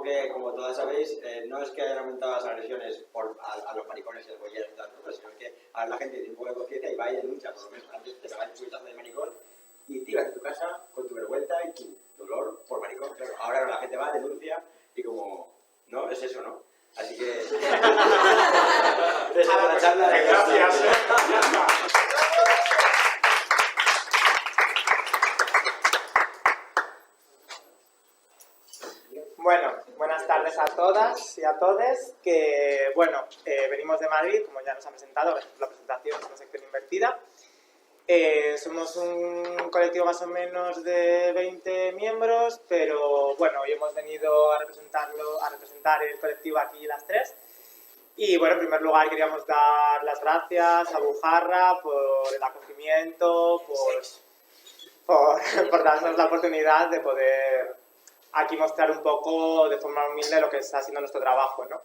que, como todas sabéis, no es que hayan aumentado las agresiones a los maricones y los bolleros y tal, sino que ahora la gente tiene un poco de conciencia y va y denuncia, por lo menos antes te pegaban un puñetazo de maricón y te ibas a tu casa con tu vergüenza y tu dolor por maricón. Claro, ahora la gente va, denuncia y como, no, es eso, ¿no? Así que... la charla de... Gracias. Bueno, buenas tardes a todas y a todos, que bueno, venimos de Madrid, como ya nos han presentado, la presentación es una sección invertida. Somos un colectivo más o menos de 20 miembros, pero bueno, hoy hemos venido a representar el colectivo aquí las tres. Y bueno, en primer lugar queríamos dar las gracias a Bujarra por el acogimiento, por darnos la oportunidad de poder aquí mostrar un poco de forma humilde lo que está haciendo nuestro trabajo, ¿no?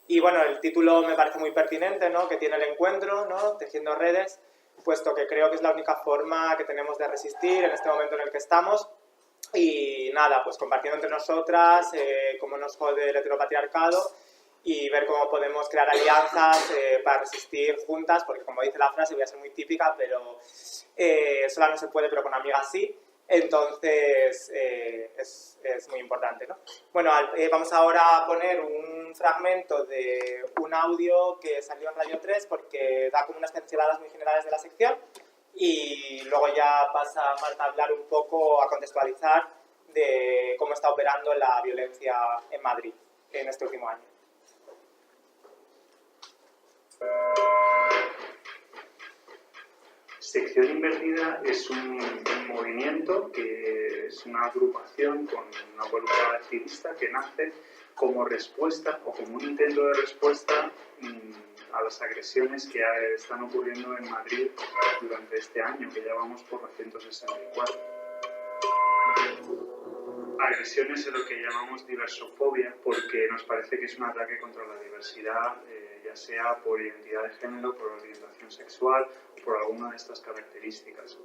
Y bueno, el título me parece muy pertinente, ¿no? Que tiene el encuentro, ¿no? Tejiendo redes, puesto que creo que es la única forma que tenemos de resistir en este momento en el que estamos. Y nada, pues compartiendo entre nosotras cómo nos jode el heteropatriarcado y ver cómo podemos crear alianzas para resistir juntas, porque como dice la frase, voy a ser muy típica, pero sola no se puede, pero con amigas sí. Entonces es muy importante, ¿no? Bueno, vamos ahora a poner un fragmento de un audio que salió en Radio 3 porque da como unas pinceladas muy generales de la sección y luego ya pasa Marta a hablar un poco, a contextualizar de cómo está operando la violencia en Madrid en este último año. Sección Invertida es un movimiento que es una agrupación con una voluntad activista que nace como respuesta o como un intento de respuesta a las agresiones que están ocurriendo en Madrid durante este año, que ya vamos por la 164. Agresiones es lo que llamamos diversofobia porque nos parece que es un ataque contra la diversidad, ya sea por identidad de género, por orientación sexual o por alguna de estas características.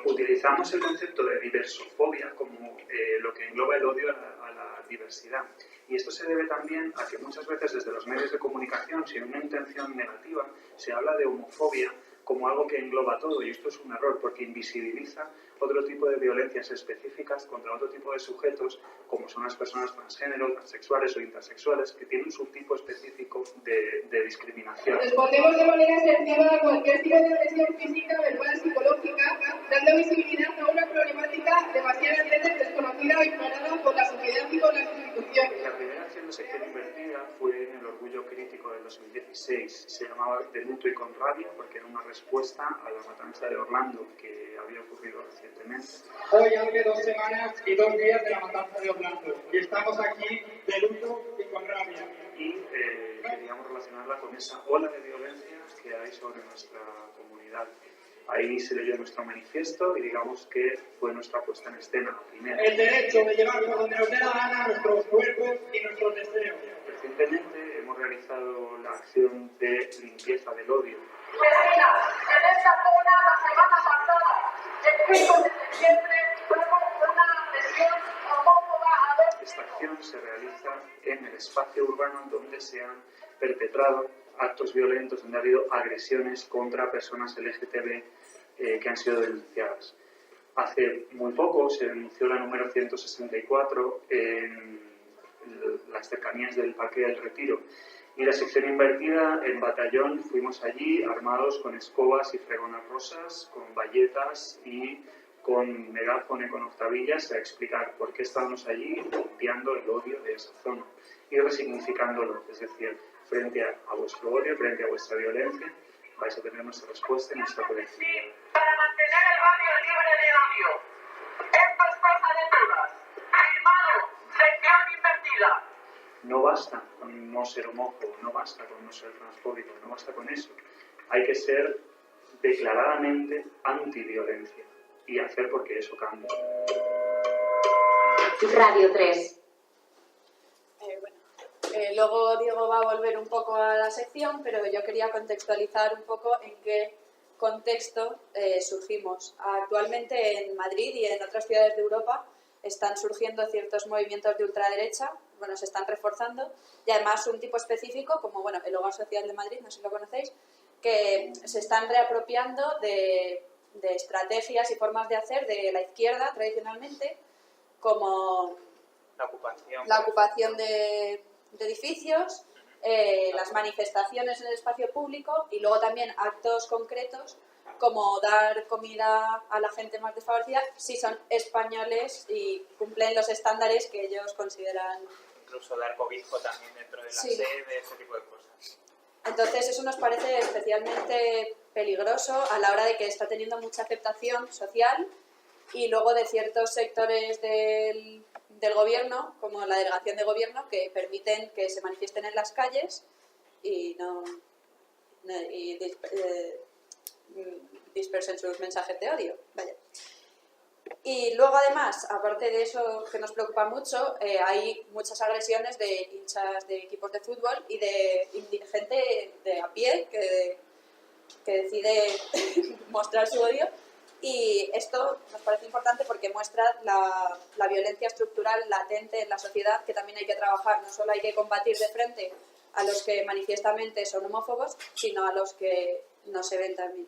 Utilizamos el concepto de diversofobia como lo que engloba el odio a la diversidad. Y esto se debe también a que muchas veces desde los medios de comunicación, sin una intención negativa, se habla de homofobia como algo que engloba todo, y esto es un error porque invisibiliza otro tipo de violencias específicas contra otro tipo de sujetos, como son las personas transgénero, transexuales o intersexuales, que tienen un subtipo específico de discriminación. Respondemos de manera asertiva a cualquier tipo de agresión física, verbal, psicológica, dando visibilidad a una problemática demasiadas veces desconocida o ignorada por la sociedad y por las instituciones. La primera acción de Sección Invertida fue en el Orgullo Crítico del 2016. Se llamaba De luto y con rabia, porque era una respuesta a la matanza de Orlando que había ocurrido recientemente. Hoy hace 2 semanas y 2 días de la matanza de Orlando y estamos aquí de luto y con rabia. Y queríamos relacionarla con esa ola de violencia que hay sobre nuestra comunidad. Ahí se leyó nuestro manifiesto y digamos que fue nuestra puesta en escena primera. El derecho de llevar por donde nos dé la gana nuestros cuerpos y nuestros deseos. Recientemente hemos realizado la acción de limpieza del odio. Vecinas, en esta zona la semana pasada, el 5 de septiembre, hubo una agresión homófoba a 2 Esta acción se realiza en el espacio urbano donde se han perpetrado actos violentos, donde ha habido agresiones contra personas LGTB que han sido denunciadas. Hace muy poco se denunció la número 164 en las cercanías del Parque del Retiro. Y la Sección Invertida, en batallón, fuimos allí armados con escobas y fregonas rosas, con bayetas y con megáfono y con octavillas a explicar por qué estábamos allí limpiando el odio de esa zona y resignificándolo. Es decir, frente a vuestro odio, frente a vuestra violencia, vais a tener nuestra respuesta y nuestra colectividad. para mantener el barrio libre de odio. Esto es cosa de todas. Firmado, Sección Invertida. No basta con no ser homófobo, no basta con no ser transfóbico, no basta con eso. Hay que ser declaradamente antiviolencia y hacer porque eso cambie. Radio 3. Luego Diego va a volver un poco a la sección, pero yo quería contextualizar un poco en qué contexto surgimos. Actualmente en Madrid y en otras ciudades de Europa están surgiendo ciertos movimientos de ultraderecha, bueno, se están reforzando, y además un tipo específico, como bueno, el Hogar Social de Madrid, no sé si lo conocéis, que se están reapropiando de estrategias y formas de hacer de la izquierda tradicionalmente, como la ocupación de edificios, las manifestaciones en el espacio público y luego también actos concretos como dar comida a la gente más desfavorecida si son españoles y cumplen los estándares que ellos consideran. Incluso dar cobijo también dentro de la Sí. sede, ese tipo de cosas. Entonces eso nos parece especialmente peligroso a la hora de que está teniendo mucha aceptación social y luego de ciertos sectores del gobierno, como la delegación de gobierno, que permiten que se manifiesten en las calles y dispersen sus mensajes de odio. Vaya. Y luego además, aparte de eso que nos preocupa mucho, hay muchas agresiones de hinchas de equipos de fútbol y de gente de a pie que decide mostrar su odio, y esto nos parece importante porque muestra la violencia estructural latente en la sociedad, que también hay que trabajar. No solo hay que combatir de frente a los que manifiestamente son homófobos, sino a los que no se ven también.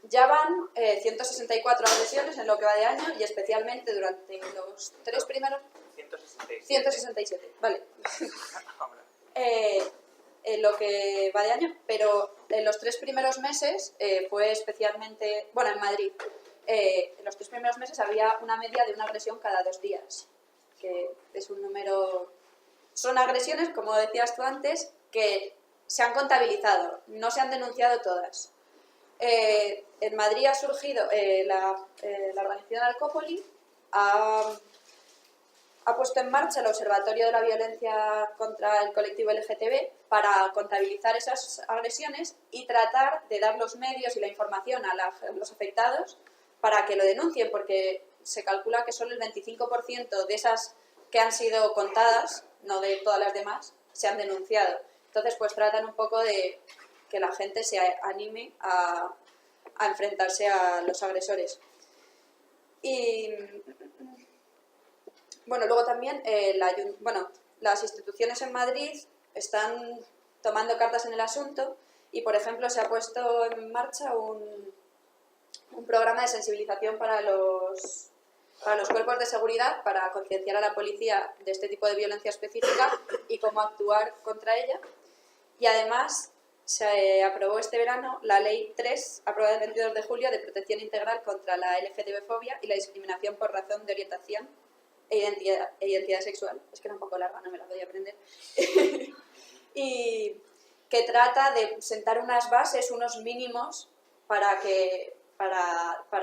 Ya van 164 agresiones en lo que va de año, y especialmente durante los 3 primeros... 167, vale. En lo que va de año, pero en los 3 primeros meses fue especialmente... Bueno, en Madrid, en los 3 primeros meses había una media de una agresión cada 2 días, que es un número... Son agresiones, como decías tú antes, que se han contabilizado, no se han denunciado todas. En Madrid ha surgido la organización Alcópoli, ha puesto en marcha el Observatorio de la Violencia contra el colectivo LGTB para contabilizar esas agresiones y tratar de dar los medios y la información a los afectados para que lo denuncien, porque se calcula que solo el 25% de esas que han sido contadas, no de todas las demás, se han denunciado. Entonces, pues tratan un poco de que la gente se anime a enfrentarse a los agresores. Y bueno, luego también las instituciones en Madrid están tomando cartas en el asunto y, por ejemplo, se ha puesto en marcha un programa de sensibilización para los cuerpos de seguridad, para concienciar a la policía de este tipo de violencia específica y cómo actuar contra ella. Y además se aprobó este verano la Ley 3, aprobada el 22 de julio, de protección integral contra la LGTB-fobia y la discriminación por razón de orientación e identidad sexual. Es que era un poco larga, no me la podía aprender. Y que trata de sentar unas bases, unos mínimos para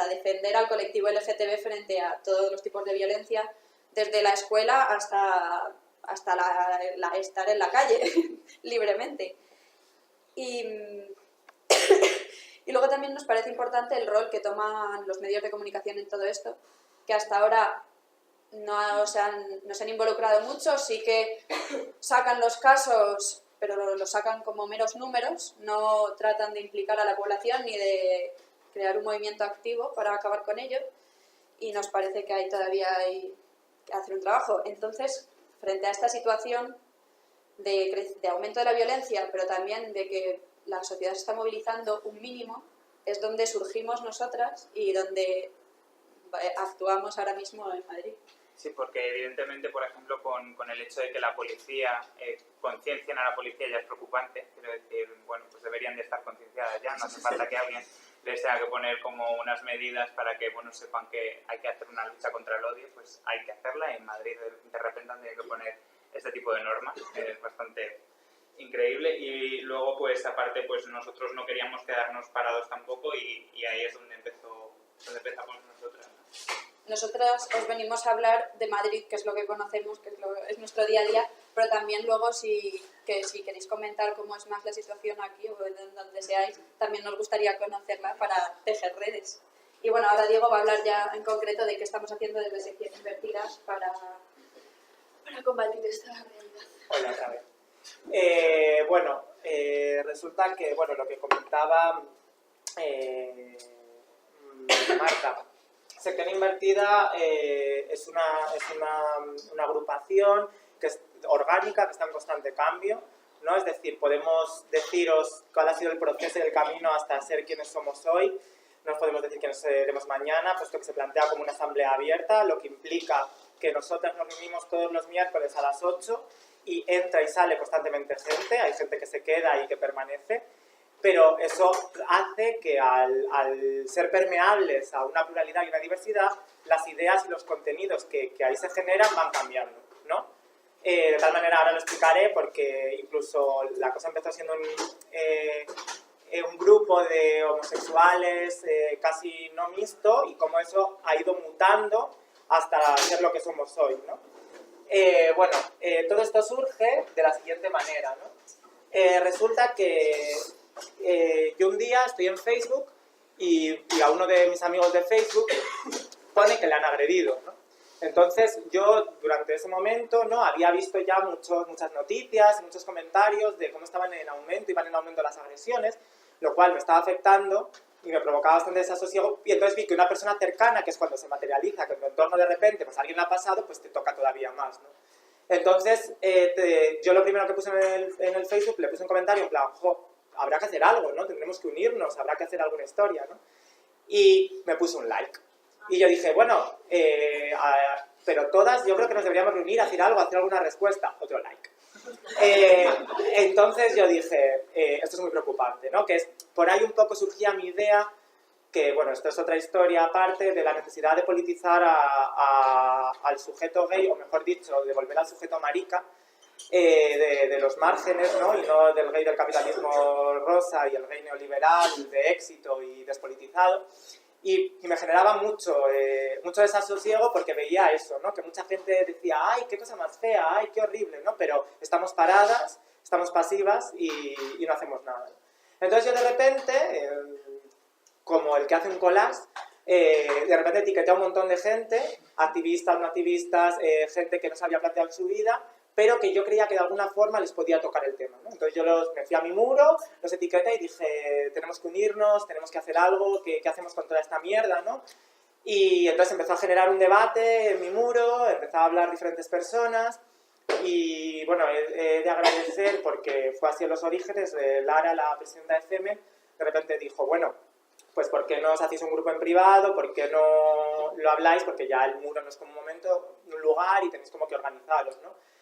defender al colectivo LGTB frente a todos los tipos de violencia, desde la escuela hasta estar en la calle libremente. Y luego también nos parece importante el rol que toman los medios de comunicación en todo esto, que hasta ahora no se han involucrado mucho, sí que sacan los casos, pero los sacan como meros números, no tratan de implicar a la población ni de crear un movimiento activo para acabar con ello, y nos parece que todavía hay que hacer un trabajo. Entonces, frente a esta situación de aumento de la violencia, pero también de que la sociedad se está movilizando un mínimo, es donde surgimos nosotras y donde actuamos ahora mismo en Madrid. Sí, porque evidentemente, por ejemplo, con el hecho de que la policía, conciencien a la policía ya es preocupante. Quiero decir, bueno, pues deberían de estar concienciadas ya, no hace falta que alguien les tenga que poner como unas medidas para que, bueno, sepan que hay que hacer una lucha contra el odio, pues hay que hacerla. En Madrid de repente han tenido que poner este tipo de normas, es bastante increíble. Y luego, pues aparte, pues nosotros no queríamos quedarnos parados tampoco, y ahí es donde empezamos nosotras, ¿no? Nosotras os venimos a hablar de Madrid, que es lo que conocemos, que es nuestro día a día, pero también luego si queréis comentar cómo es más la situación aquí o en donde seáis, también nos gustaría conocerla para tejer redes. Y bueno, ahora Diego va a hablar ya en concreto de qué estamos haciendo desde Secciones Invertidas para combatir esta realidad. Hola, otra vez. Resulta que, lo que comentaba Marta, Sección Invertida es una agrupación que es orgánica, que está en constante cambio, ¿no? Es decir, podemos deciros cuál ha sido el proceso y el camino hasta ser quienes somos hoy. No os podemos decir quiénes seremos mañana, puesto que se plantea como una asamblea abierta, lo que implica que nosotros nos reunimos todos los miércoles a las 8 y entra y sale constantemente gente, hay gente que se queda y que permanece, pero eso hace que al ser permeables a una pluralidad y una diversidad, las ideas y los contenidos que ahí se generan van cambiando, ¿no? De tal manera, ahora lo explicaré, porque incluso la cosa empezó siendo un grupo de homosexuales casi no mixto, y cómo eso ha ido mutando hasta ser lo que somos hoy, ¿no? Todo esto surge de la siguiente manera, ¿no? Resulta que yo un día estoy en Facebook y a uno de mis amigos de Facebook pone que le han agredido, ¿no? Entonces yo durante ese momento, ¿no?, había visto ya muchas noticias, muchos comentarios de cómo iban en aumento las agresiones, lo cual me estaba afectando y me provocaba bastante desasosiego, y entonces vi que una persona cercana, que es cuando se materializa, que en tu entorno de repente pues alguien le ha pasado, pues te toca todavía más, ¿no? Entonces yo lo primero que puse en el Facebook, le puse un comentario en plan, habrá que hacer algo, ¿no? Tendremos que unirnos, habrá que hacer alguna historia, ¿no? Y me puse un like. Y yo dije, bueno, pero todas, yo creo que nos deberíamos reunir, hacer algo, hacer alguna respuesta. Otro like. Entonces yo dije, esto es muy preocupante, ¿no? Que por ahí un poco surgía mi idea, que, bueno, esto es otra historia aparte, de la necesidad de politizar al sujeto gay, o mejor dicho, de volver al sujeto marica, de los márgenes, ¿no? Y no del gay del capitalismo rosa y el gay neoliberal de éxito y despolitizado. Y me generaba mucho desasosiego, porque veía eso, ¿no? Que mucha gente decía, ¡ay, qué cosa más fea! ¡Ay, qué horrible! ¿no? Pero estamos paradas, estamos pasivas y no hacemos nada. Entonces yo de repente, como el que hace un collage, de repente etiqueté a un montón de gente, activistas, no activistas, gente que no se había planteado en su vida, pero que yo creía que de alguna forma les podía tocar el tema, ¿no? Entonces yo me fui a mi muro, los etiqueté y dije, tenemos que unirnos, tenemos que hacer algo, ¿qué hacemos con toda esta mierda, no? Y entonces empezó a generar un debate en mi muro, empezó a hablar diferentes personas, y bueno, he de agradecer, porque fue así en los orígenes, Lara, la presidenta de FEME, de repente dijo, bueno, pues ¿por qué no os hacéis un grupo en privado? ¿Por qué no lo habláis? Porque ya el muro no es como un lugar y tenéis como que organizaros, ¿no?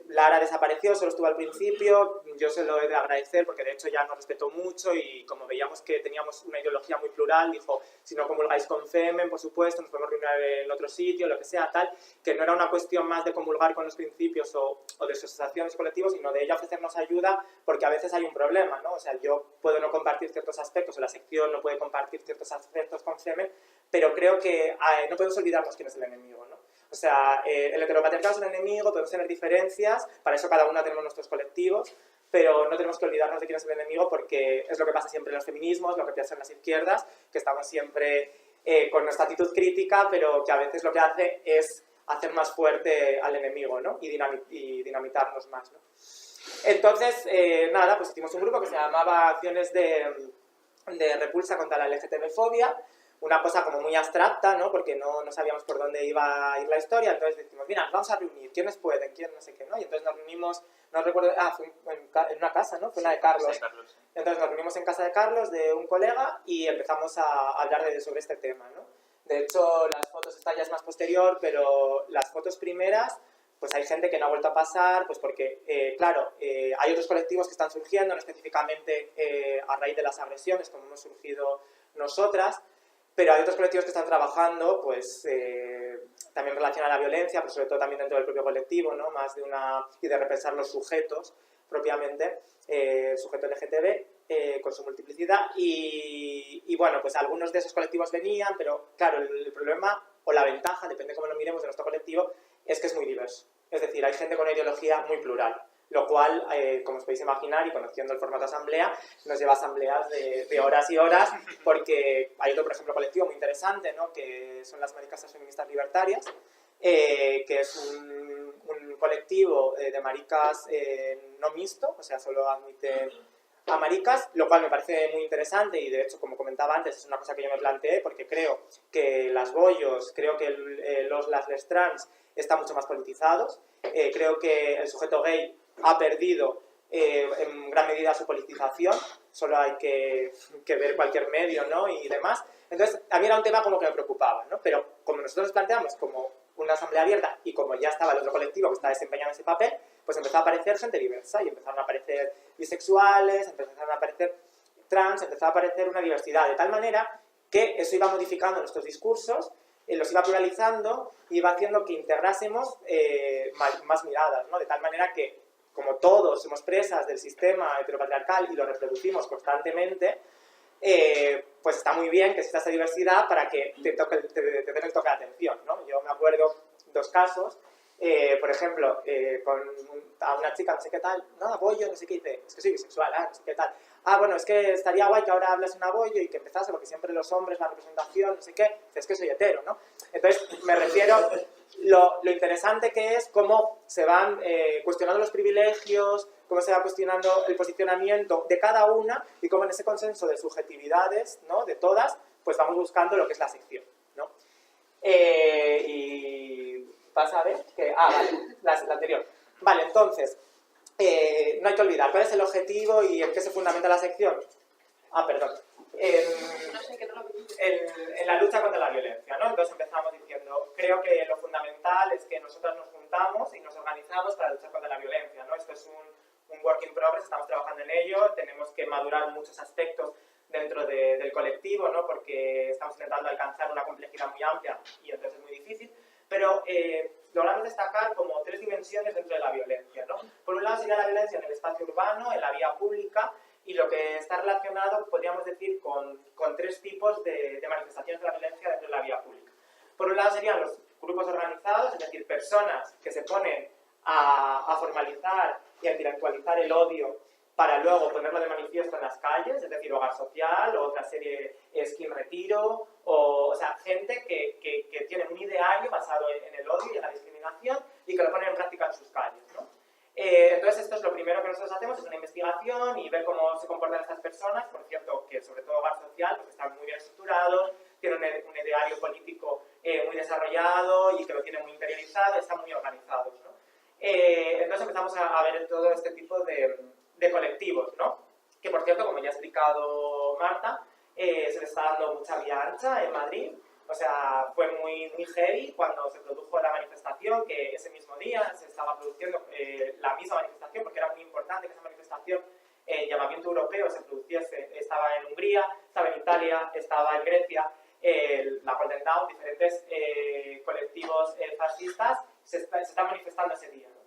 Lara desapareció, solo estuvo al principio, yo se lo he de agradecer porque de hecho ya nos respetó mucho, y como veíamos que teníamos una ideología muy plural, dijo, si no comulgáis con FEMEN, por supuesto, nos podemos reunir en otro sitio, lo que sea, tal, que no era una cuestión más de comulgar con los principios o de sus asociaciones colectivos, sino de ella ofrecernos ayuda, porque a veces hay un problema, ¿no? O sea, yo puedo no compartir ciertos aspectos, o la sección no puede compartir ciertos aspectos con FEMEN, pero creo que no podemos olvidarnos quién es el enemigo, ¿no? O sea, el heteropatriarcado es un enemigo, podemos tener diferencias, para eso cada una tenemos nuestros colectivos, pero no tenemos que olvidarnos de quién es el enemigo, porque es lo que pasa siempre en los feminismos, lo que pasa en las izquierdas, que estamos siempre con nuestra actitud crítica, pero que a veces lo que hace es hacer más fuerte al enemigo, ¿no? Y dinamitarnos más, ¿no? Entonces, nada, pues hicimos un grupo que se llamaba Acciones de Repulsa contra la LGTB-fobia, una cosa como muy abstracta, ¿no? Porque no sabíamos por dónde iba a ir la historia, entonces decimos, mira, nos vamos a reunir, ¿quiénes pueden? ¿Quién no sé qué? ¿no? Y entonces nos reunimos, no recuerdo, fue en una casa, ¿no? Fue una de Carlos. Sí, Carlos. Entonces nos reunimos en casa de Carlos, de un colega, y empezamos a hablar sobre este tema, ¿no? De hecho, las fotos, esta ya es más posterior, pero las fotos primeras, pues hay gente que no ha vuelto a pasar, pues porque, claro, hay otros colectivos que están surgiendo, no específicamente a raíz de las agresiones, como hemos surgido nosotras, pero hay otros colectivos que están trabajando, pues, también en relación a la violencia, pero sobre todo también dentro del propio colectivo, ¿no? Más y de repensar los sujetos, propiamente, el sujeto LGTB, con su multiplicidad, y bueno, pues algunos de esos colectivos venían, pero claro, el problema, o la ventaja, depende de cómo lo miremos de nuestro colectivo, es que es muy diverso. Es decir, hay gente con una ideología muy plural, lo cual, como os podéis imaginar, y conociendo el formato asamblea, nos lleva a asambleas de horas y horas, porque hay otro, por ejemplo, colectivo muy interesante, ¿no? Que son las maricas feministas libertarias, que es un colectivo de maricas no mixto, o sea, solo admiten a maricas, lo cual me parece muy interesante y de hecho, como comentaba antes, es una cosa que yo me planteé porque creo que las bollos, creo que las trans están mucho más politizados, creo que el sujeto gay ha perdido en gran medida su politización, solo hay que ver cualquier medio, ¿no? Y demás. Entonces, a mí era un tema como que me preocupaba, ¿no? Pero como nosotros nos planteamos como una asamblea abierta y como ya estaba el otro colectivo que estaba desempeñando ese papel, pues empezó a aparecer gente diversa y empezaron a aparecer bisexuales, empezaron a aparecer trans, empezó a aparecer una diversidad, de tal manera que eso iba modificando nuestros discursos, los iba pluralizando y iba haciendo que integrásemos más miradas, ¿no? De tal manera que, como todos somos presas del sistema heteropatriarcal y lo reproducimos constantemente, pues está muy bien que exista esa diversidad para que te den el toque de atención, ¿no? Yo me acuerdo dos casos, por ejemplo, a una chica, no sé qué tal, no, apoyo, no sé qué, dice, es que soy bisexual, no sé qué tal. Bueno, es que estaría guay que ahora hablas un apoyo y que empezase, porque siempre los hombres, la representación, no sé qué, es que soy hetero, ¿no? Entonces, me refiero, lo interesante que es cómo se van cuestionando los privilegios, cómo se va cuestionando el posicionamiento de cada una y cómo en ese consenso de subjetividades, ¿no? De todas, pues vamos buscando lo que es la sección, ¿no? Y vas a ver que... vale, la anterior. Vale, entonces, no hay que olvidar, ¿cuál es el objetivo y en qué se fundamenta la sección? Perdón. En la lucha contra la violencia, ¿no? Entonces empezamos diciendo, creo que lo fundamental es que nosotros nos juntamos y nos organizamos para luchar contra la violencia, ¿no? Esto es un work in progress, estamos trabajando en ello, tenemos que madurar muchos aspectos dentro del colectivo, ¿no? Porque estamos intentando alcanzar una complejidad muy amplia y entonces es muy difícil, pero logramos destacar como tres dimensiones dentro de la violencia, ¿no? Por un lado sería la violencia en el espacio urbano, en la vía pública, y lo que está relacionado, podríamos decir, con tres tipos de manifestaciones de la violencia dentro de la vía pública. Por un lado serían los grupos organizados, es decir, personas que se ponen a formalizar y a intelectualizar el odio para luego ponerlo de manifiesto en las calles, es decir, Hogar Social o otra serie Skin Retiro, o sea, gente que tiene un ideario basado en el odio y en la discriminación y que lo ponen en práctica en sus calles, ¿no? Entonces esto es lo primero que nosotros hacemos, es una investigación y ver cómo se comportan estas personas. Por cierto, que sobre todo Hogar Social pues están muy bien estructurados, tienen un ideario político muy desarrollado y que lo tienen muy interiorizado, están muy organizados, ¿no? Entonces empezamos a ver todo este tipo de colectivos, ¿no? Que por cierto, como ya ha explicado Marta, se le está dando mucha vía ancha en Madrid. O sea, fue muy heavy cuando se produjo la manifestación, que ese mismo día se estaba produciendo la misma manifestación, porque era muy importante que esa manifestación en llamamiento europeo se produciese. Estaba en Hungría, estaba en Italia, estaba en Grecia, la Golden Dawn, diferentes colectivos fascistas se están manifestando ese día, ¿no?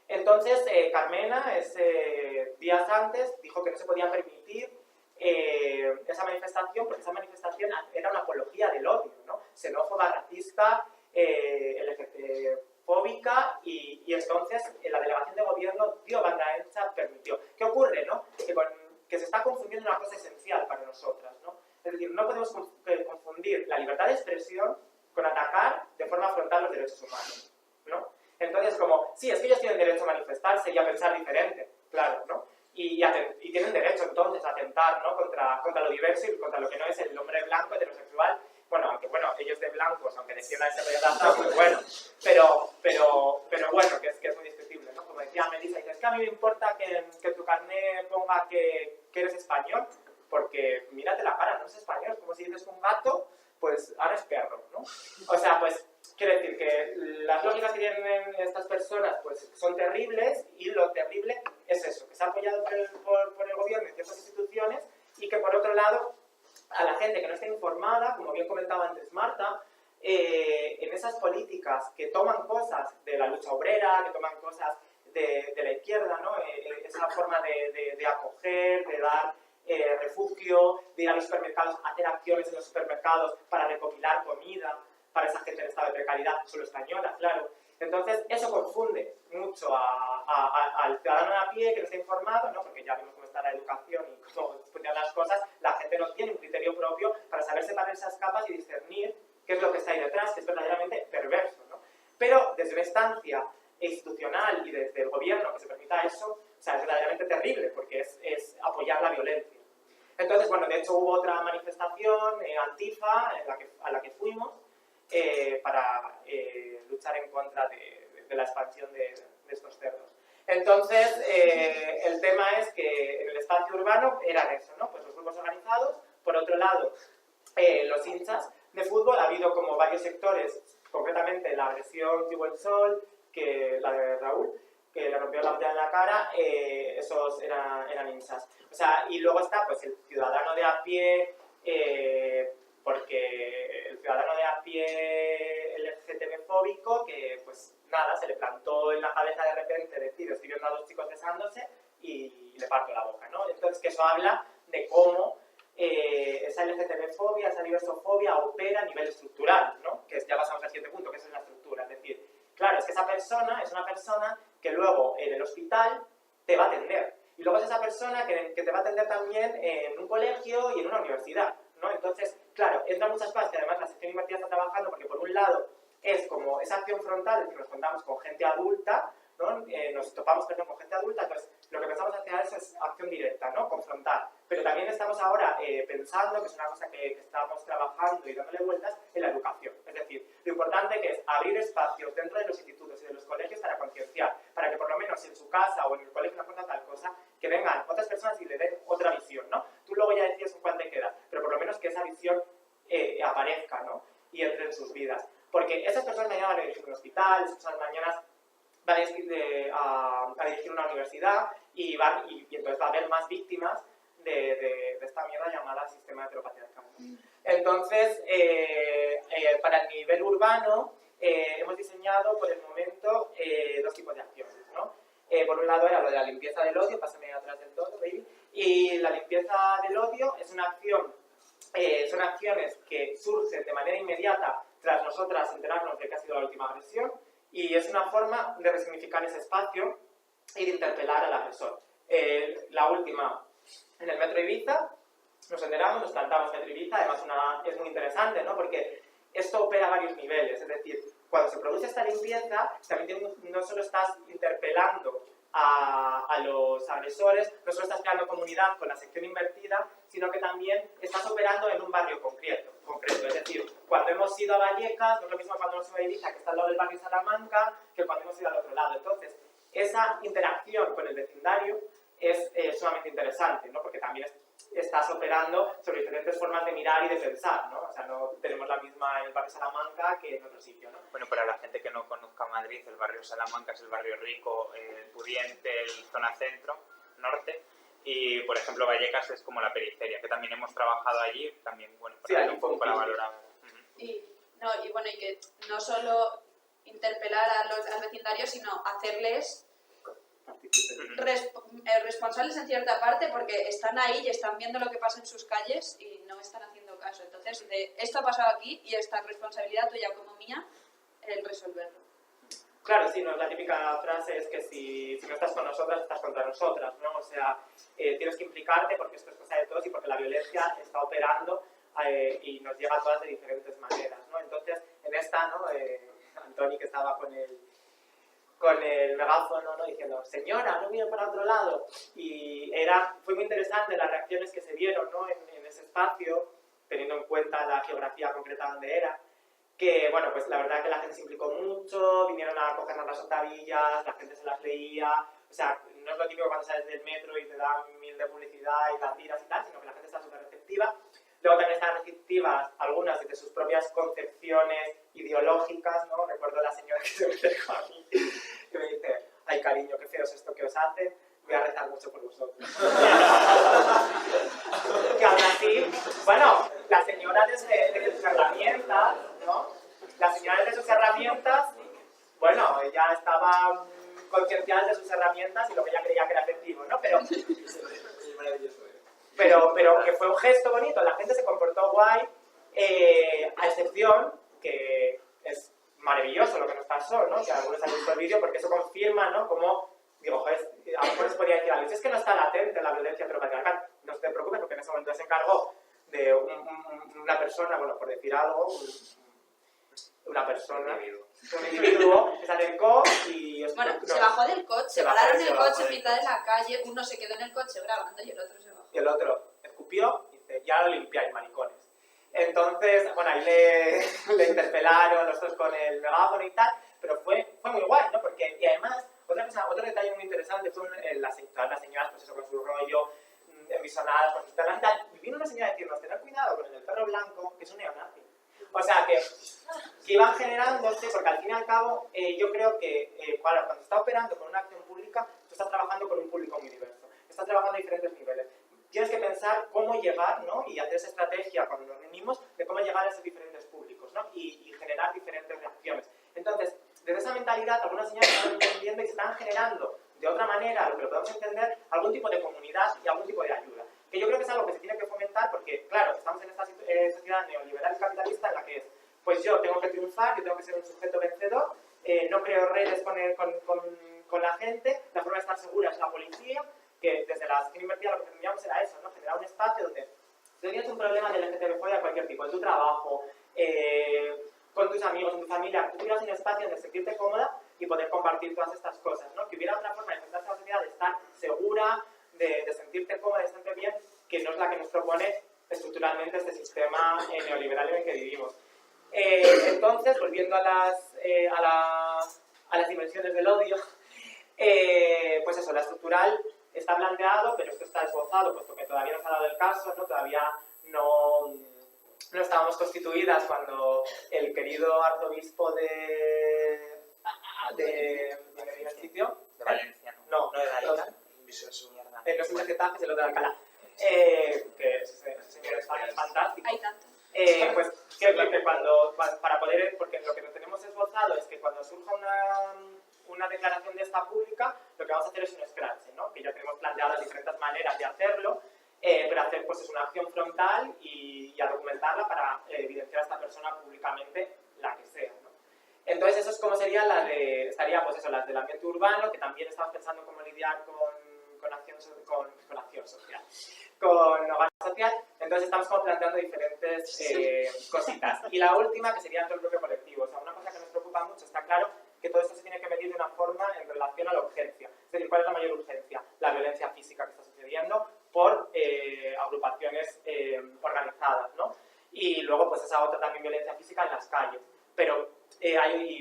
Entonces, Carmena, días antes, dijo que no se podía permitir esa manifestación, porque esa manifestación era una apología del odio, ¿no? Xenófoba, racista, LGTB-fóbica, y entonces la delegación de gobierno dio banda ancha, permitió. ¿Qué ocurre, no? Que se está confundiendo una cosa esencial para nosotras, ¿no? Es decir, no podemos confundir la libertad de expresión con atacar de forma frontal los derechos humanos, ¿no? Entonces, como, sí, es que ellos tienen derecho a manifestarse y a pensar diferente, claro, ¿no? Y tienen derecho entonces a atentar, ¿no? contra lo diverso y contra lo que no es el hombre blanco heterosexual. Bueno, aunque bueno, ellos de blancos, aunque defiendan ese rollo raza, pues bueno, pero bueno, que es muy discutible, ¿no? Como decía Melissa, dice, es que a mí me importa que tu carnet ponga que eres español, porque mírate la cara, no es español, es como si dices un gato, pues ahora es perro, ¿no? O sea, pues quiero decir que las lógicas que tienen estas personas pues son terribles, y lo terrible es eso, que se ha apoyado por el gobierno y ciertas instituciones, y que por otro lado a la gente que no está informada, como bien comentaba antes Marta, en esas políticas que toman cosas de la lucha obrera, que toman cosas de la izquierda, ¿no? Esa forma de acoger, de dar refugio, de ir a los supermercados, hacer acciones en los supermercados para recopilar comida para esa gente en estado de precariedad, solo española, claro. Entonces, eso confunde mucho al ciudadano a pie que no está informado, ¿no? Porque ya vemos cómo está la educación y cómo funcionan las cosas. La gente no tiene un criterio propio para saber separar esas capas y discernir qué es lo que está ahí detrás, que es verdaderamente perverso, ¿no? Pero desde una instancia institucional y desde el gobierno que se permita eso, o sea, es verdaderamente terrible, porque es apoyar apoyar la violencia. Entonces, bueno, de hecho hubo otra manifestación, Antifa, a la que fuimos, para luchar en contra de la expansión de estos cerdos. Entonces, el tema es que en el espacio urbano eran eso, ¿no? Pues los grupos organizados, por otro lado, los hinchas de fútbol. Ha habido como varios sectores, concretamente la agresión tipo el sol, que la de Raúl, que le rompió la botella en la cara, esos eran hinchas. O sea, y luego está pues el ciudadano de a pie, porque el ciudadano de a pie LGTB-fóbico, que pues nada, se le plantó en la cabeza de repente decir, estoy viendo a dos chicos besándose y le parto la boca, ¿no? Entonces, que eso habla de cómo esa LGTB-fobia, esa diversofobia opera a nivel estructural, ¿no? Que ya pasamos al siguiente punto, que es la estructura. Es decir, claro, es que esa persona es una persona que luego en el hospital te va a atender. Y luego es esa persona que te va a atender también en un colegio y en una universidad, ¿no? Entonces, claro, entran muchas cosas que además la sección invertida está trabajando porque por un lado es como esa acción frontal, es decir, nos contamos con gente adulta, ¿no? Nos topamos con gente adulta, entonces lo que pensamos hacer eso es acción directa, ¿no? Confrontar. Pero también estamos ahora pensando, que es una cosa que estamos trabajando y dándole vueltas, en la educación. Es decir, lo importante que es abrir espacios dentro de los institutos y de los colegios para concienciar, para que por lo menos en su casa o en el colegio no cuenta tal cosa, que vengan otras personas y le den otra visión, ¿no? Tú luego ya decías cuál te queda, pero por lo menos que esa visión aparezca, ¿no? Y entre en sus vidas. Porque esas personas mañana van a dirigir un hospital, esas personas mañana van a dirigir una universidad y entonces va a haber más víctimas de esta mierda llamada sistema heteropatriarcal. Entonces, para el nivel urbano, hemos diseñado por el momento dos tipos de acciones, ¿no? Por un lado era lo de la limpieza del odio, pásame atrás del todo, baby, y la limpieza del odio es una acción, son acciones que surgen de manera inmediata tras nosotras enterarnos de que ha sido la última agresión, y es una forma de resignificar ese espacio y de interpelar al agresor. La última, en el Metro Ibiza, nos enteramos, nos plantamos en Metro Ibiza, además es muy interesante, ¿no? Porque esto opera a varios niveles, es decir, cuando se produce esta limpieza, también no solo estás interpelando a los agresores, no solo estás creando comunidad con la sección invertida, sino que también estás operando en un barrio concreto. Es decir, cuando hemos ido a Vallecas, no es lo mismo cuando hemos ido a Ibiza, que está al lado del barrio Salamanca, que cuando hemos ido al otro lado. Entonces, esa interacción con el vecindario es sumamente interesante, ¿no? Porque también estás operando sobre diferentes formas de mirar y de pensar, ¿no? O sea, no tenemos la misma en el barrio Salamanca que en otro sitio, ¿no? Bueno, para la gente que no conozca Madrid, el barrio Salamanca es el barrio rico, pudiente, el zona centro, norte, y por ejemplo Vallecas es como la periferia, que también hemos trabajado allí, también, bueno, para, un poco para valorar. Y bueno, y que no solo interpelar al vecindario, sino hacerles responsables en cierta parte, porque están ahí y están viendo lo que pasa en sus calles y no están haciendo caso. Entonces, esto ha pasado aquí y esta responsabilidad tuya como mía, el resolverlo. Claro, sí, no, la típica frase es que si no estás con nosotras, estás contra nosotras, ¿no? O sea, tienes que implicarte porque esto es cosa de todos y porque la violencia está operando y nos llega a todas de diferentes maneras, ¿no? Entonces, en esta, ¿no? Antoni, que estaba con el megáfono, ¿no? Diciendo, señora, no mire para otro lado. Y fue muy interesante las reacciones que se vieron, ¿no? en ese espacio, teniendo en cuenta la geografía concreta donde era. Que, bueno, pues la verdad que la gente se implicó mucho, vinieron a cogernos las octavillas, la gente se las leía. O sea, no es lo típico cuando sales del metro y te dan 1000 de publicidad y las tiras y tal, sino que la gente está súper receptiva. Luego también están receptivas algunas de sus propias concepciones ideológicas, ¿no? Recuerdo a la señora que se me acercó a mí, que me dice, ay cariño, qué feo es esto que os hacen, voy a rezar mucho por vosotros. Que aún así, bueno, la señora desde sus herramientas, ¿no? La señora desde sus herramientas, bueno, ella estaba concienciada de sus herramientas y lo que ella creía que era efectivo, ¿no? Pero que fue un gesto bonito, la gente se comportó guay, a excepción que es maravilloso lo que nos pasó, ¿no? Que algunos han visto el vídeo porque eso confirma, ¿no? Como, digo, joder, a lo mejor les podría decir a alguien, es que no está latente la violencia heteropatriarcal, no te preocupes porque en ese momento se encargó de una persona, bueno, por decir algo, una persona, un individuo que se acercó y... Bueno, no, se bajó del coche, se bajó, pararon se el bajó coche en del mitad de la calle, uno se quedó en el coche grabando y el otro se bajó. y el otro escupió y dice, ya lo limpiáis, maricones. Entonces, bueno, ahí le interpelaron los dos con el megáfono y tal, pero fue muy guay, ¿no? Porque, y además, otro detalle muy interesante fue las señoras, pues eso, con su rollo, envisonadas, con sus telas y tal, y vino una señora a decirnos, tened cuidado con el del perro blanco, que es un neonazi. O sea, que iban generándose, porque al fin y al cabo, yo creo que cuando estás operando con una acción pública, tú estás trabajando con un público muy diverso, estás trabajando a diferentes niveles. Tienes que pensar cómo llegar, ¿no? Y hacer esa estrategia cuando nos reunimos de cómo llegar a esos diferentes públicos, ¿no? Y generar diferentes reacciones. Entonces, desde esa mentalidad, algunas señales están entendiendo y se están generando de otra manera, lo que lo podemos entender, algún tipo de comunidad y algún tipo de ayuda. Que yo creo que es algo que se tiene que fomentar porque, claro, estamos en esta sociedad neoliberal y capitalista en la que es, pues yo tengo que triunfar, yo tengo que ser un sujeto vencedor, no creo redes con la gente, la forma de estar segura es la policía, que desde la skin invertida lo que tendríamos era eso, ¿no? Generar un espacio donde si tenías un problema de LGTB-fobia de cualquier tipo, en tu trabajo, con tus amigos, en tu familia, tú tuvieras un espacio donde sentirte cómoda y poder compartir todas estas cosas, ¿no? Que hubiera otra forma de enfrentarse a la sociedad, de estar segura, de sentirte cómoda, de sentirte bien, que no es la que nos propone estructuralmente este sistema neoliberal en el que vivimos. Entonces, volviendo a las dimensiones del odio, pues eso, la estructural está planteado, pero esto está esbozado, puesto que todavía no se ha dado el caso, ¿no? Todavía no estábamos constituidas cuando el querido arzobispo de sitio. De Valencia, No, no de Alcalá. no es el de Getafe, es el otro de Alcalá. Que ese señor es fantástico. Hay tanto. Pues que cuando, para poder, porque lo que no tenemos esbozado es que cuando surja una declaración de esta pública, lo que vamos a hacer es un scratch, ¿no? Que ya tenemos planteadas diferentes maneras de hacerlo, pero hacer pues es una acción frontal y a documentarla para evidenciar a esta persona públicamente, la que sea, ¿no? Entonces eso es como sería estaría pues eso, las del ambiente urbano, que también estamos pensando cómo lidiar con acción social, con hogar social, entonces estamos como planteando diferentes cositas. Y la última, que sería dentro del propio colectivo, o sea, una cosa que nos preocupa mucho, está claro que todo esto se tiene que medir de una forma en relación a la urgencia, es decir, ¿cuál es la mayor urgencia? La violencia física que está sucediendo por agrupaciones organizadas, ¿no? Y luego pues esa otra también violencia física en las calles, pero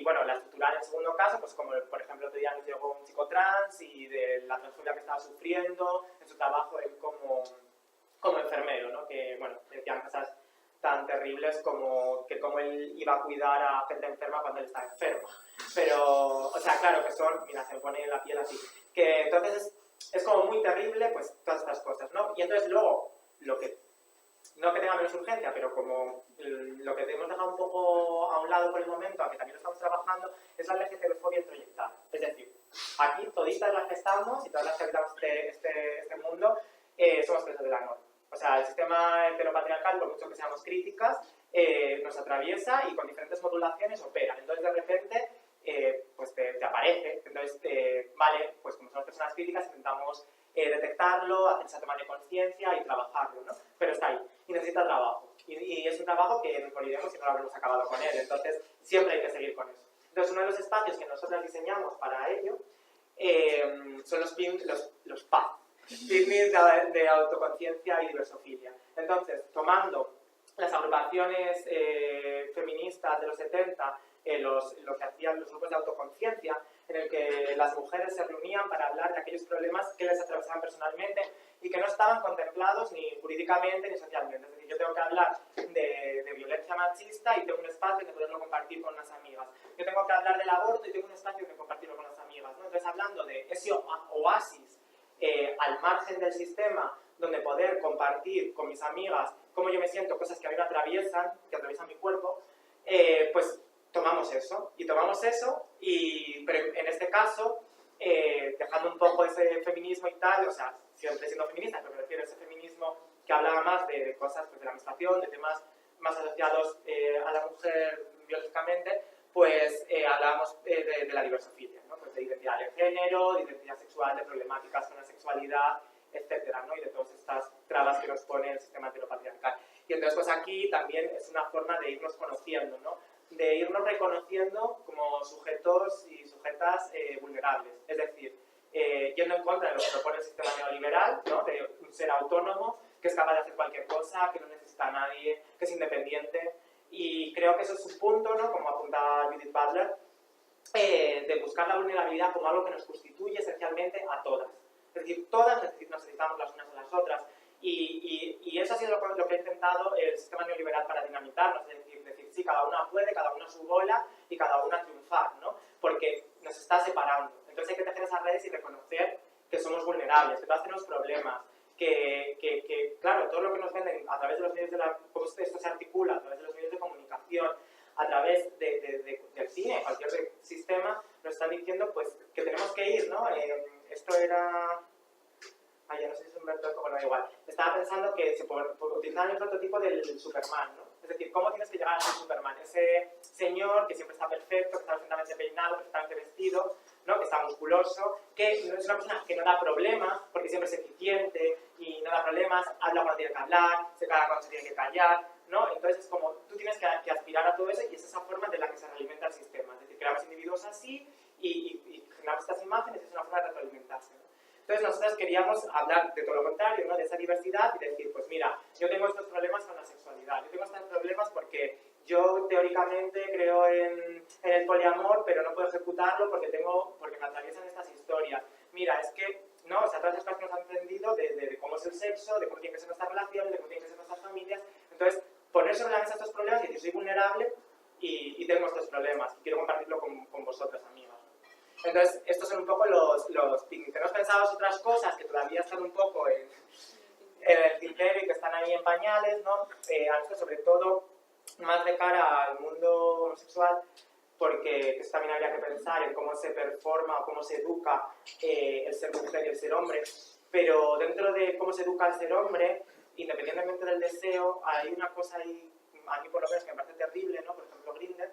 bueno, la estructural en segundo caso, pues como por ejemplo otro día nos llegó un chico trans y de la transfobia que estaba sufriendo en su trabajo él como enfermero, ¿no? Que bueno, decían cosas tan terribles como que cómo él iba a cuidar a gente enferma cuando él está enfermo. Pero, o sea, claro que son, mira, se me pone la piel así, que entonces es como muy terrible pues todas estas cosas, ¿no? Y entonces luego, lo que no que tenga menos urgencia, pero como lo que hemos dejado un poco a un lado por el momento, aunque también lo estamos trabajando, es la LGTB-fobia introyectada. Es decir, aquí toditas las que estamos y todas las que habitamos este mundo somos presas de la norma. O sea, el sistema heteropatriarcal, por mucho que seamos críticas, nos atraviesa y con diferentes modulaciones opera. Entonces, de repente, pues te aparece. Entonces, vale, pues como somos personas críticas, intentamos detectarlo, hacer esa toma de conciencia y trabajarlo, ¿no? Pero está ahí y necesita trabajo. Y es un trabajo que nos moriremos si no lo habremos acabado con él. Entonces, siempre hay que seguir con eso. Entonces, uno de los espacios que nosotros diseñamos para ello son los PAC, picnics de autoconciencia y diversofilia. Entonces, tomando las agrupaciones feministas de los 70, lo que hacían los grupos de autoconciencia, en el que las mujeres se reunían para hablar de aquellos problemas que les atravesaban personalmente y que no estaban contemplados ni jurídicamente ni socialmente. Es decir, yo tengo que hablar de violencia machista y tengo un espacio de poderlo compartir con unas amigas. Yo tengo que hablar del aborto y tengo un espacio de compartirlo con las amigas, ¿no? Entonces, hablando de ese oasis al margen del sistema, donde poder compartir con mis amigas cómo yo me siento, cosas que a mí me atraviesan, que atraviesan mi cuerpo, pues tomamos eso, pero en este caso, dejando un poco ese feminismo y tal, o sea, siempre siendo feminista, pero me refiero a ese feminismo que hablaba más de cosas pues, de la menstruación, de temas más asociados a la mujer biológicamente, pues hablábamos de la diversofilia, ¿no? Pues de identidad de género, de identidad sexual, de problemáticas con la sexualidad, etcétera, ¿no? Y de todas estas trabas que nos pone el sistema heteropatriarcal. Y entonces, pues aquí también es una forma de irnos conociendo, ¿no? de irnos reconociendo como sujetos y sujetas vulnerables. Es decir, yendo en contra de lo que propone el sistema neoliberal, ¿no? De un ser autónomo, que es capaz de hacer cualquier cosa, que no necesita a nadie, que es independiente. Y creo que eso es un punto, ¿no? Como apuntaba Judith Butler, de buscar la vulnerabilidad como algo que nos constituye esencialmente a todas. Es decir, todas necesitamos las unas a las otras. Y eso ha sido lo que ha intentado el sistema neoliberal para dinamitarnos, es decir, sí, cada una puede, cada una a su bola y cada una triunfar, ¿no? Porque nos está separando. Entonces hay que tejer esas redes y reconocer que somos vulnerables, que todas tenemos problemas, que claro, todo lo que nos venden a través de los medios cómo esto se articula, a través de los medios de comunicación, a través del cine, cualquier sistema, nos están diciendo pues que tenemos que ir, ¿no? Esto era... ya no sé si es Humberto, bueno, da igual. Estaba pensando que se puede utilizar el prototipo del Superman, ¿no? Es decir, ¿cómo tienes que llegar a ser Superman? Ese señor que siempre está perfecto, que está perfectamente peinado, perfectamente vestido, ¿no? Que está musculoso, que no es una persona que no da problemas, porque siempre es eficiente y no da problemas, habla cuando tiene que hablar, se calla cuando se tiene que callar, ¿no? Entonces es como, tú tienes que aspirar a todo eso y es esa forma de la que se realimenta el sistema. Es decir, creamos individuos así y generamos estas imágenes y es una forma de retroalimentarse, ¿no? Entonces nosotros queríamos hablar de todo lo contrario, ¿no? De esa diversidad y decir, pues mira, yo tengo estos problemas con la sexualidad, yo tengo estos problemas porque yo teóricamente creo en el poliamor, pero no puedo ejecutarlo porque me atraviesan estas historias. Mira, es que, ¿no? O sea, todas estas cosas que nos han aprendido de cómo es el sexo, de cómo tienen que ser nuestras relaciones, de cómo tienen que ser nuestras familias. Entonces, poner sobre la mesa estos problemas y decir, soy vulnerable y tengo estos problemas y quiero compartirlo con vosotras, amigas. Entonces, estos son un poco los picnics. Tenemos pensados otras cosas que todavía están un poco en el tintero y que están ahí en pañales, ¿no? Esto sobre todo más de cara al mundo homosexual, porque eso también habría que pensar en cómo se performa o cómo se educa el ser mujer y el ser hombre. Pero dentro de cómo se educa el ser hombre, independientemente del deseo, hay una cosa ahí, a mí por lo menos, que me parece terrible, ¿no? Por ejemplo, Grindr,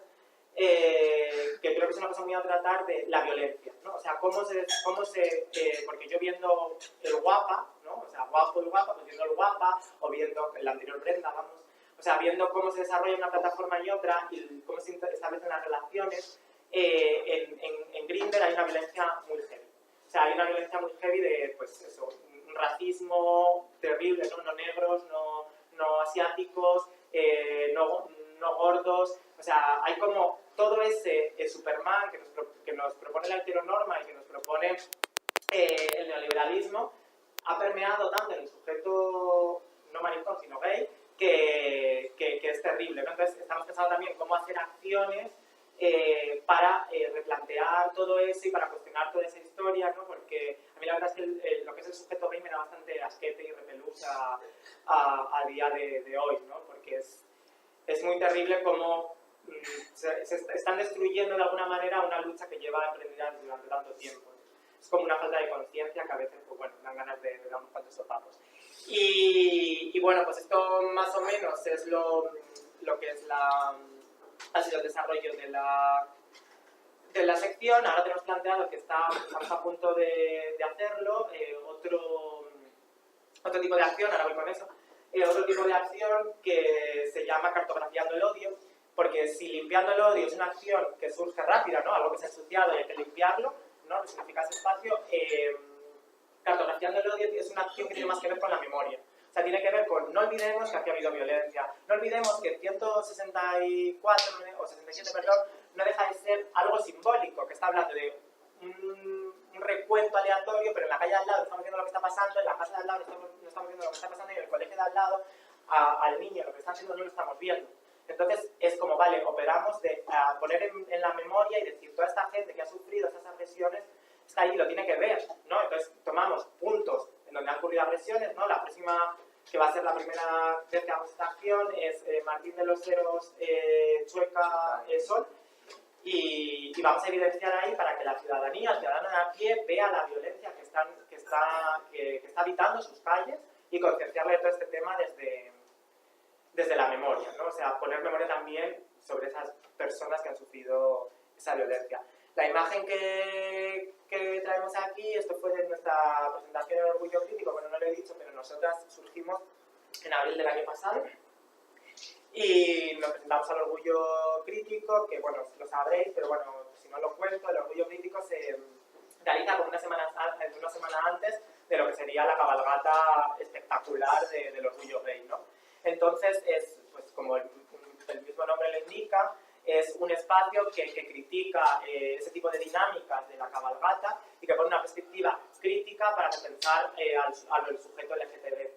que creo que es una cosa muy a tratar de la violencia, ¿no? O sea, porque yo viendo el guapa, ¿no? O sea, guapo y guapa, pues viendo el guapa, o viendo el anterior Brenda, vamos, o sea, viendo cómo se desarrolla una plataforma y otra, y cómo se establecen las relaciones, en Grindr hay una violencia muy heavy. O sea, hay una violencia muy heavy de, pues eso, un racismo terrible, ¿no? No negros, no asiáticos, no gordos, o sea, hay como todo ese Superman que nos propone la heteronorma y que nos propone el neoliberalismo, ha permeado tanto en el sujeto no maricón sino gay que es terrible, ¿no? Entonces estamos pensando también cómo hacer acciones para replantear todo eso y para cuestionar toda esa historia, ¿no? Porque a mí la verdad es que lo que es el sujeto gay me da bastante asquete y repelús a día de hoy, ¿no? Porque es muy terrible cómo se están destruyendo de alguna manera una lucha que lleva emprendida durante tanto tiempo. Es como una falta de conciencia que a veces, pues bueno, dan ganas de dar unos cuantos sopapos. Y bueno, pues esto más o menos es lo que es ha sido el desarrollo de la sección. Ahora tenemos planteado que estamos a punto de hacerlo, otro tipo de acción, ahora voy con eso, otro tipo de acción que se llama cartografiando el odio, porque si limpiando el odio es una acción que surge rápida, ¿no? Algo que se ha ensuciado y hay que limpiarlo, ¿no? Resignificar ese espacio, cartografiando el odio es una acción que tiene más que ver con la memoria. O sea, tiene que ver con, no olvidemos que aquí ha habido violencia, no olvidemos que 164 o 67, perdón, no deja de ser algo simbólico, que está hablando de un recuento aleatorio, pero en la calle de al lado no estamos viendo lo que está pasando, en la casa de al lado no estamos viendo lo que está pasando y en el colegio de al lado al niño lo que está haciendo no lo estamos viendo. Entonces es como, vale, operamos de poner en la memoria y decir, toda esta gente que ha sufrido estas agresiones está ahí y lo tiene que ver, ¿no? Entonces tomamos puntos en donde han ocurrido agresiones, ¿no? La próxima, que va a ser la primera vez que hagamos esta acción, es Martín de los Heros, Chueca, Sol, y vamos a evidenciar ahí para que la ciudadanía, el ciudadano de a pie, vea la violencia que está habitando sus calles y concienciarle de todo este tema desde la memoria, ¿no? O sea, poner memoria también sobre esas personas que han sufrido esa violencia. La imagen que traemos aquí, esto fue de nuestra presentación en Orgullo Crítico, bueno, no lo he dicho, pero nosotras surgimos en abril del año pasado. Y nos presentamos al orgullo crítico, que bueno, lo sabréis, pero bueno, si no lo cuento, el orgullo crítico se realiza como una semana antes de lo que sería la cabalgata espectacular del orgullo gay, ¿no? Entonces es, pues como el mismo nombre lo indica, es un espacio que critica ese tipo de dinámicas de la cabalgata y que pone una perspectiva crítica para repensar al sujeto LGTB.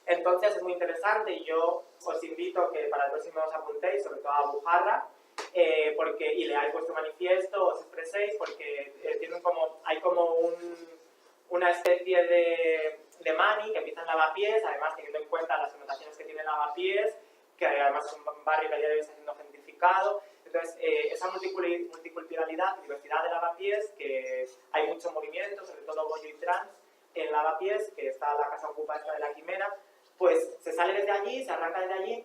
Entonces es muy interesante y yo os invito a que para el próximo os apuntéis, sobre todo a Bujarra, y leáis vuestro manifiesto, os expreséis, porque hay como una especie de mani que empieza en Lavapiés, además teniendo en cuenta las connotaciones que tiene Lavapiés, que además es un barrio que a día de hoy está siendo gentrificado. Entonces, esa multiculturalidad, diversidad de Lavapiés, que hay mucho movimiento, sobre todo bollo y trans, en Lavapiés, que está la casa ocupada de la Quimera, pues se sale desde allí, se arranca desde allí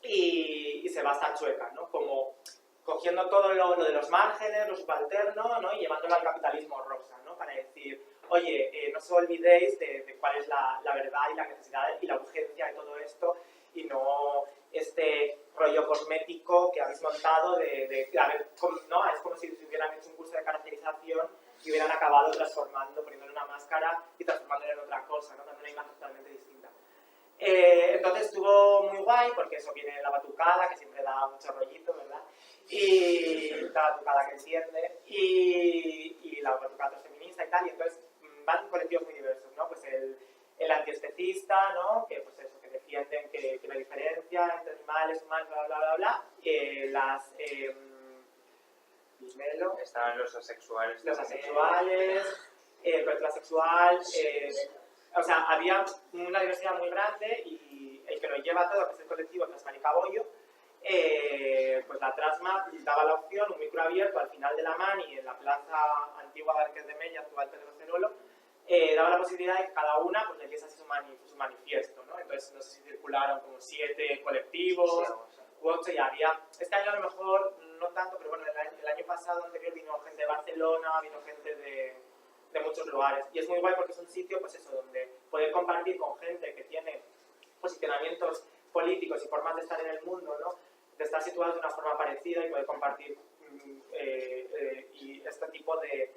y se va hasta Chueca, ¿no? Como cogiendo todo lo de los márgenes, lo subalterno, ¿no? Y llevándolo al capitalismo rosa, ¿no? Para decir, oye, no os olvidéis de cuál es la verdad y la necesidad y la urgencia de todo esto y no este rollo cosmético que habéis montado ¿no? Es como si hubieran hecho un curso de caracterización y hubieran acabado transformando, poniéndole una máscara y transformándole en otra cosa, ¿no? Dando una imagen totalmente distinta. Entonces estuvo muy guay porque eso viene la batucada, que siempre da mucho rollito, ¿verdad? Y la batucada que entiende, y la batucada feminista y tal, y entonces van colectivos muy diversos, ¿no? Pues el antiespecista, ¿no? Que pues eso, que defienden que no hay diferencia entre animales, humanos, bla, bla, bla, bla. Bismelo. Estaban los asexuales. Los asexuales, el transexual, o sea, había una diversidad muy grande y el que lo lleva todo, que es el colectivo Transmanicabollo, pues la Trasma daba la opción, un micro abierto al final de la mani en la plaza antigua de Arqués de Mella, actual Pedro Cerolo, daba la posibilidad de que cada una pues, leyese así su manifiesto, ¿no? Entonces, no sé si circularon como 7 colectivos u 8 y había... Este año a lo mejor no tanto, pero bueno, el año pasado anterior vino gente de Barcelona, vino gente de muchos lugares. Y es muy guay porque es un sitio, pues eso, donde poder compartir con gente que tiene posicionamientos políticos y formas de estar en el mundo, ¿no? De estar situados de una forma parecida y poder compartir y este tipo de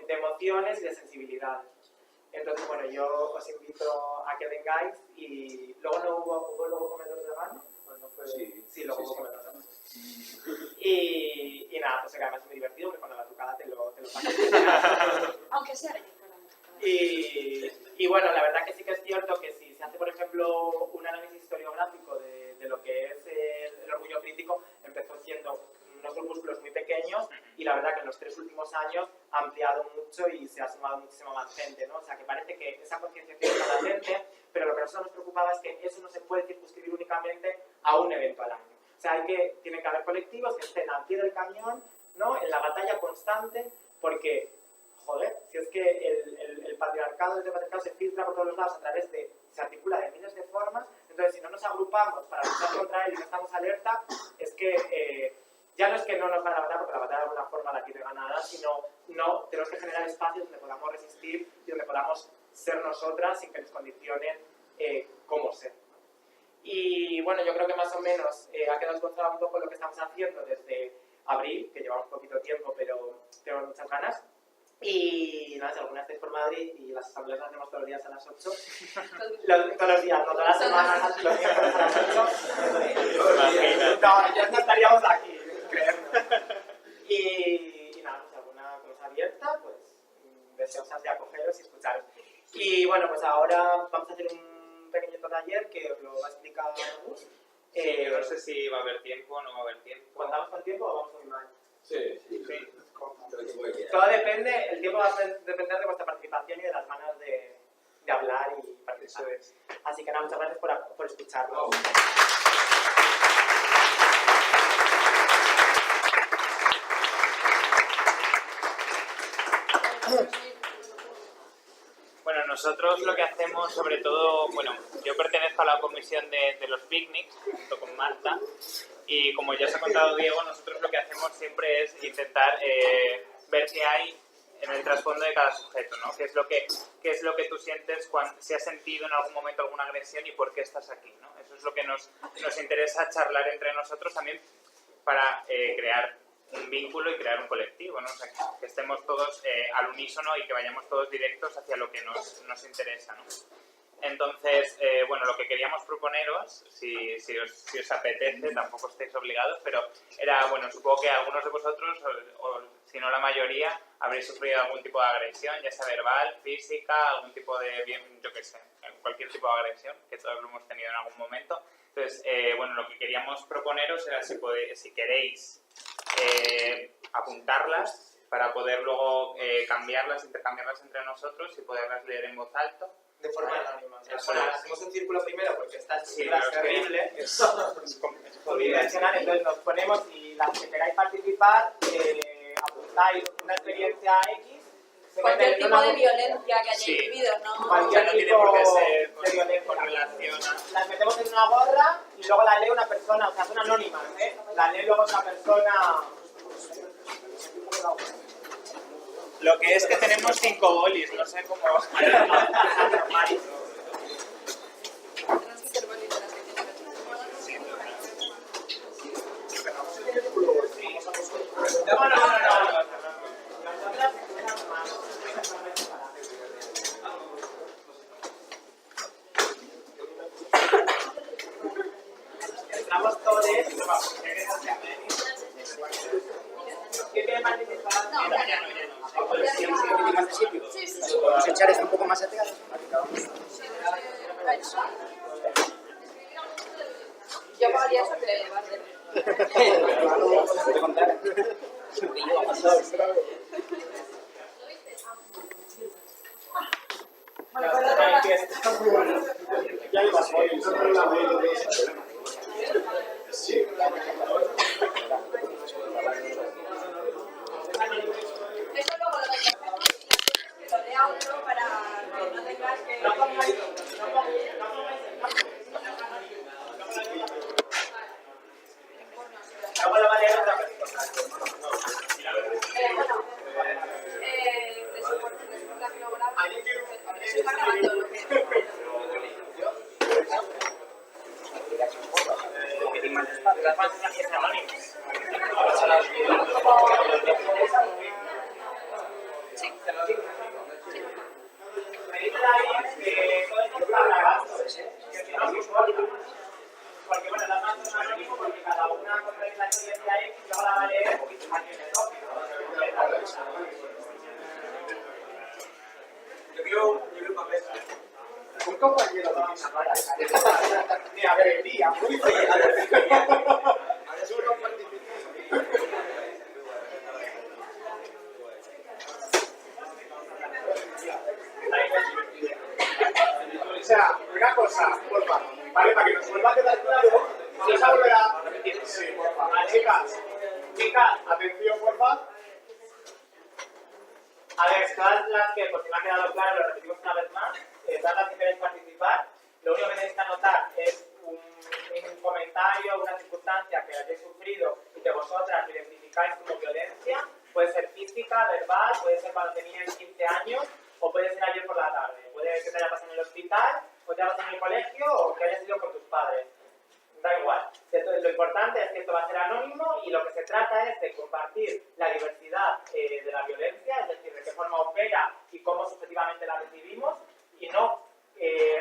emociones y de sensibilidades. Entonces, bueno, yo os invito a que vengáis y luego no hubo luego comedor de mano. Bueno, fue, sí, luego hubo comedor de mano. Y nada, pues además es muy divertido porque cuando la batucada te lo pasas. Aunque sea de para la batucada. Y bueno, la verdad que sí que es cierto que si se hace, por ejemplo, un análisis historiográfico de lo que es el orgullo crítico, empezó siendo unos grupúsculos muy pequeños y la verdad que en los 3 últimos años ha ampliado mucho y se ha sumado muchísima más gente, ¿no? O sea, que parece que esa concienciación está latente, pero lo que a nosotros nos preocupaba es que eso no se puede circunscribir únicamente a un evento al año. O sea, tienen que haber colectivos que estén al pie del cañón, ¿no? En la batalla constante, porque, joder, si es que el patriarcado se filtra por todos los lados se articula de miles de formas, entonces si no nos agrupamos para luchar contra él y no estamos alerta, es que ya no es que no nos van a matar porque la batalla de alguna forma la tiene ganada, sino tenemos que generar espacios donde podamos resistir y donde podamos ser nosotras sin que nos condicionen cómo ser. Y bueno, yo creo que más o menos ha quedado esbozado un poco lo que estamos haciendo desde abril, que llevamos poquito tiempo, pero tenemos muchas ganas. Y nada, si alguna estáis por Madrid y las asambleas las hacemos todos los días a las 8, todos los días, no todas las semanas, los miércoles a las 8, no, ya no estaríamos aquí, creerme. Y nada, pues alguna cosa abierta, pues deseosas de acogeros y escucharos. Y bueno, pues ahora vamos a hacer un pequeño taller que os lo va a explicar Gus. Yo no sé si va a haber tiempo o no va a haber tiempo. ¿Contamos con tiempo o vamos muy mal? Sí. Todo depende, el tiempo va a depender de vuestra participación y de las ganas de hablar y participar. Así que nada, muchas gracias por escucharnos. Bueno, nosotros lo que hacemos, sobre todo, bueno, yo pertenezco a la comisión de los picnics, junto con Marta, y como ya os ha contado Diego, nosotros lo que hacemos siempre es intentar ver qué hay el trasfondo de cada sujeto, ¿no? ¿Qué es lo que tú sientes si has sentido en algún momento alguna agresión y por qué estás aquí, ¿no? Eso es lo que nos interesa charlar entre nosotros también para crear un vínculo y crear un colectivo, ¿no? O sea, que estemos todos al unísono y que vayamos todos directos hacia lo que nos interesa, ¿no? Entonces, bueno, lo que queríamos proponeros, si os apetece, tampoco estáis obligados, pero era, bueno, supongo que algunos de vosotros, o si no la mayoría, habréis sufrido algún tipo de agresión, ya sea verbal, física, algún tipo de, yo qué sé, cualquier tipo de agresión, que todos lo hemos tenido en algún momento. Entonces, bueno, lo que queríamos proponeros era si queréis apuntarlas para poder luego intercambiarlas entre nosotros y poderlas leer en voz alta. De forma anónima. Eso Bueno, es. hacemos un círculo primero porque esta Sí, estructura es terrible. Es bidimensional, entonces nos ponemos y las que queráis participar, apuntáis una experiencia X. se Cualquier meten en tipo una- de violencia que hayáis Sí. vivido, ¿no? O sea, Cualquier no tiene tipo por qué ser de violencia. con relación a... Las metemos en una gorra y luego la lee una persona, o sea, son anónimas, ¿eh? La lee luego otra persona. Lo que es que tenemos 5 bolis, no sé cómo... Tenemos que ser bonitas las que tienen. No. Entramos todos. ¿Qué quiere participar? No, ya no. Sí, sí, sí. Podemos echar esto un poco más atrás. Yo pagaría eso que va a ser. Te contar. Ya me pasó. Eso luego lo recogemos y que lo lea uno para que no tengas que... No pongáis luego lo va a leer otra persona. Bueno, resulta que lo graba. Está grabando lo que... Las más anónimas. Sí. Me dice ahí que todo esto está grabando, que si no, pues, porque bueno, las más son anónimas porque cada una contra la experiencia X y ahora va a leer a quien le toque. Yo quiero un papel. Un compañero de mis amaras. Mira, a ver, tía. O sea, una cosa, porfa, vale, para que nos vuelva a quedar claro, vamos a volver a repetir. Sí, porfa. Chicas, atención, porfa. A ver, todas las que, por si me ha quedado claro, lo repetimos una vez más, todas las que queréis participar, lo único que tenéis que anotar es un comentario, una circunstancia que hayáis sufrido y que vosotras identificáis como violencia. Puede ser física, verbal, puede ser cuando teníais 15 años o puede ser ayer por la tarde. Puede que te haya pasado en el hospital, o te haya pasado en el colegio o que hayas ido con tus padres. Da igual. Entonces, lo importante es que esto va a ser anónimo y lo que se trata es de compartir la diversidad de la violencia, es decir, de qué forma opera y cómo subjetivamente la recibimos y no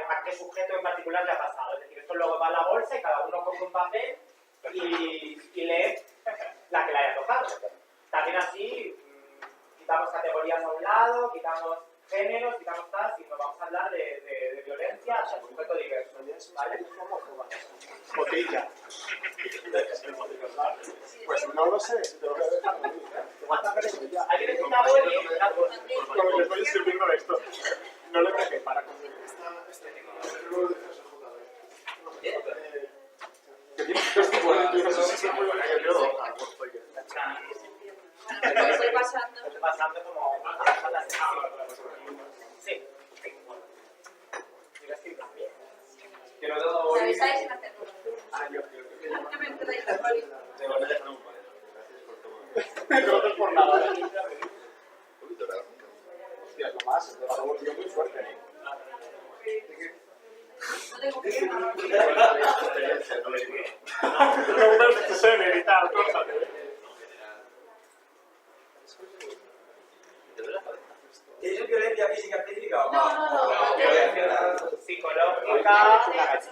a qué sujeto en particular le ha pasado. Es decir, esto luego va a la bolsa y cada uno coge un papel y lee la que le haya tocado. También así quitamos categorías a un lado, quitamos géneros, quitamos tal, y nos vamos a hablar de violencia hacia el sujeto diverso. ¿Vale? Botella. Pues no lo sé, te lo voy a dejar. ¿Alguien necesita boli? Como le estoy sirviendo esto. No le prepara. Que tiene dos tipos de Lo estoy pasando. Estoy pasando como... Sí. Mira, sí, también. Que no tengo ¿Me boli. avisáis sin hacerlo? yo. No me traéis el boli. No por nada. Uy, dorado. tengo que ir. ¿Tienes violencia física específica o No. Psicológica,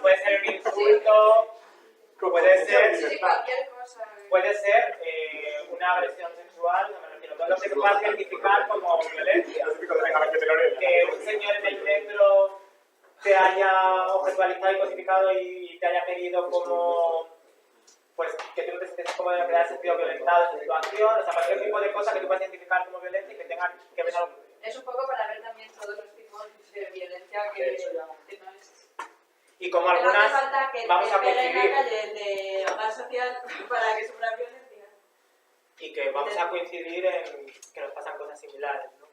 puede ser un insulto, puede ser... Sí, cualquier cosa. Puede ser una agresión sexual, no me refiero, todo lo que se pueda certificar como violencia. Que un señor en el metro te haya objetualizado y cosificado y te haya pedido como, pues, que tú no te sientes como de que hayas sentido violentado en esa situación, o sea, cualquier tipo de cosa que tú puedas identificar como violencia y que tenga que ver algo. Es un poco para ver también todos los tipos de violencia que no es. Y como Que no hace algunas falta que vamos a te peguen en coincidir. la calle de hogar social para que sufra violencia. Y que vamos a coincidir en que nos pasan cosas similares, ¿no?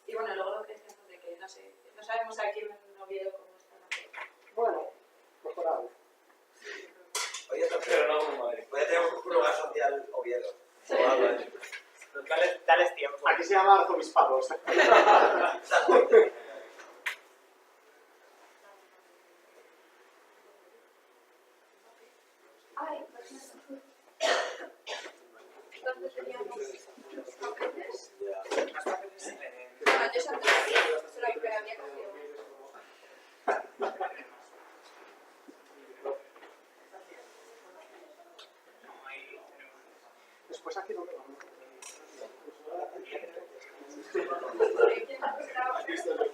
Y bueno, luego lo que decíamos de que, no sé, no sabemos aquí en Oviedo cómo está la cosa. Bueno, mejorable. Oye, Pero no como Madrid. puede tener un lugar social Oviedo. O algo así. Dales tiempo. Aquí se llama arzobispados. Ay, ¿dónde teníamos los papeles? Años antes, pero que había cogido. Después aquí donde vamos. Aquí está el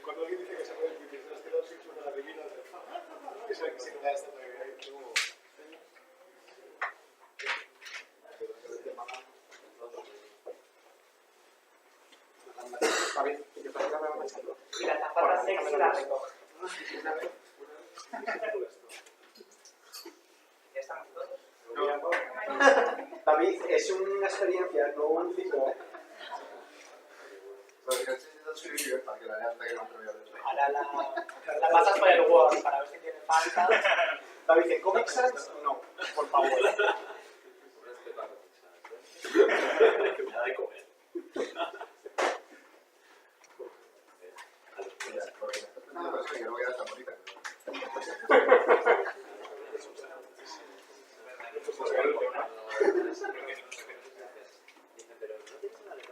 cuando alguien dice que se puede utilizar las esterosis, una de la divina, que se queda esta ahí como... Está bien, que para que me van a echarlo. Y la zapata sexy la recoge. ¿Ya estamos todos? David, es una experiencia, no un ciclo. Ahora la pasas por el Word para ver si tiene falta. David, ¿en Comic Sans? No, por favor. Nada de comer. No, pero es que yo no voy a estar bonita.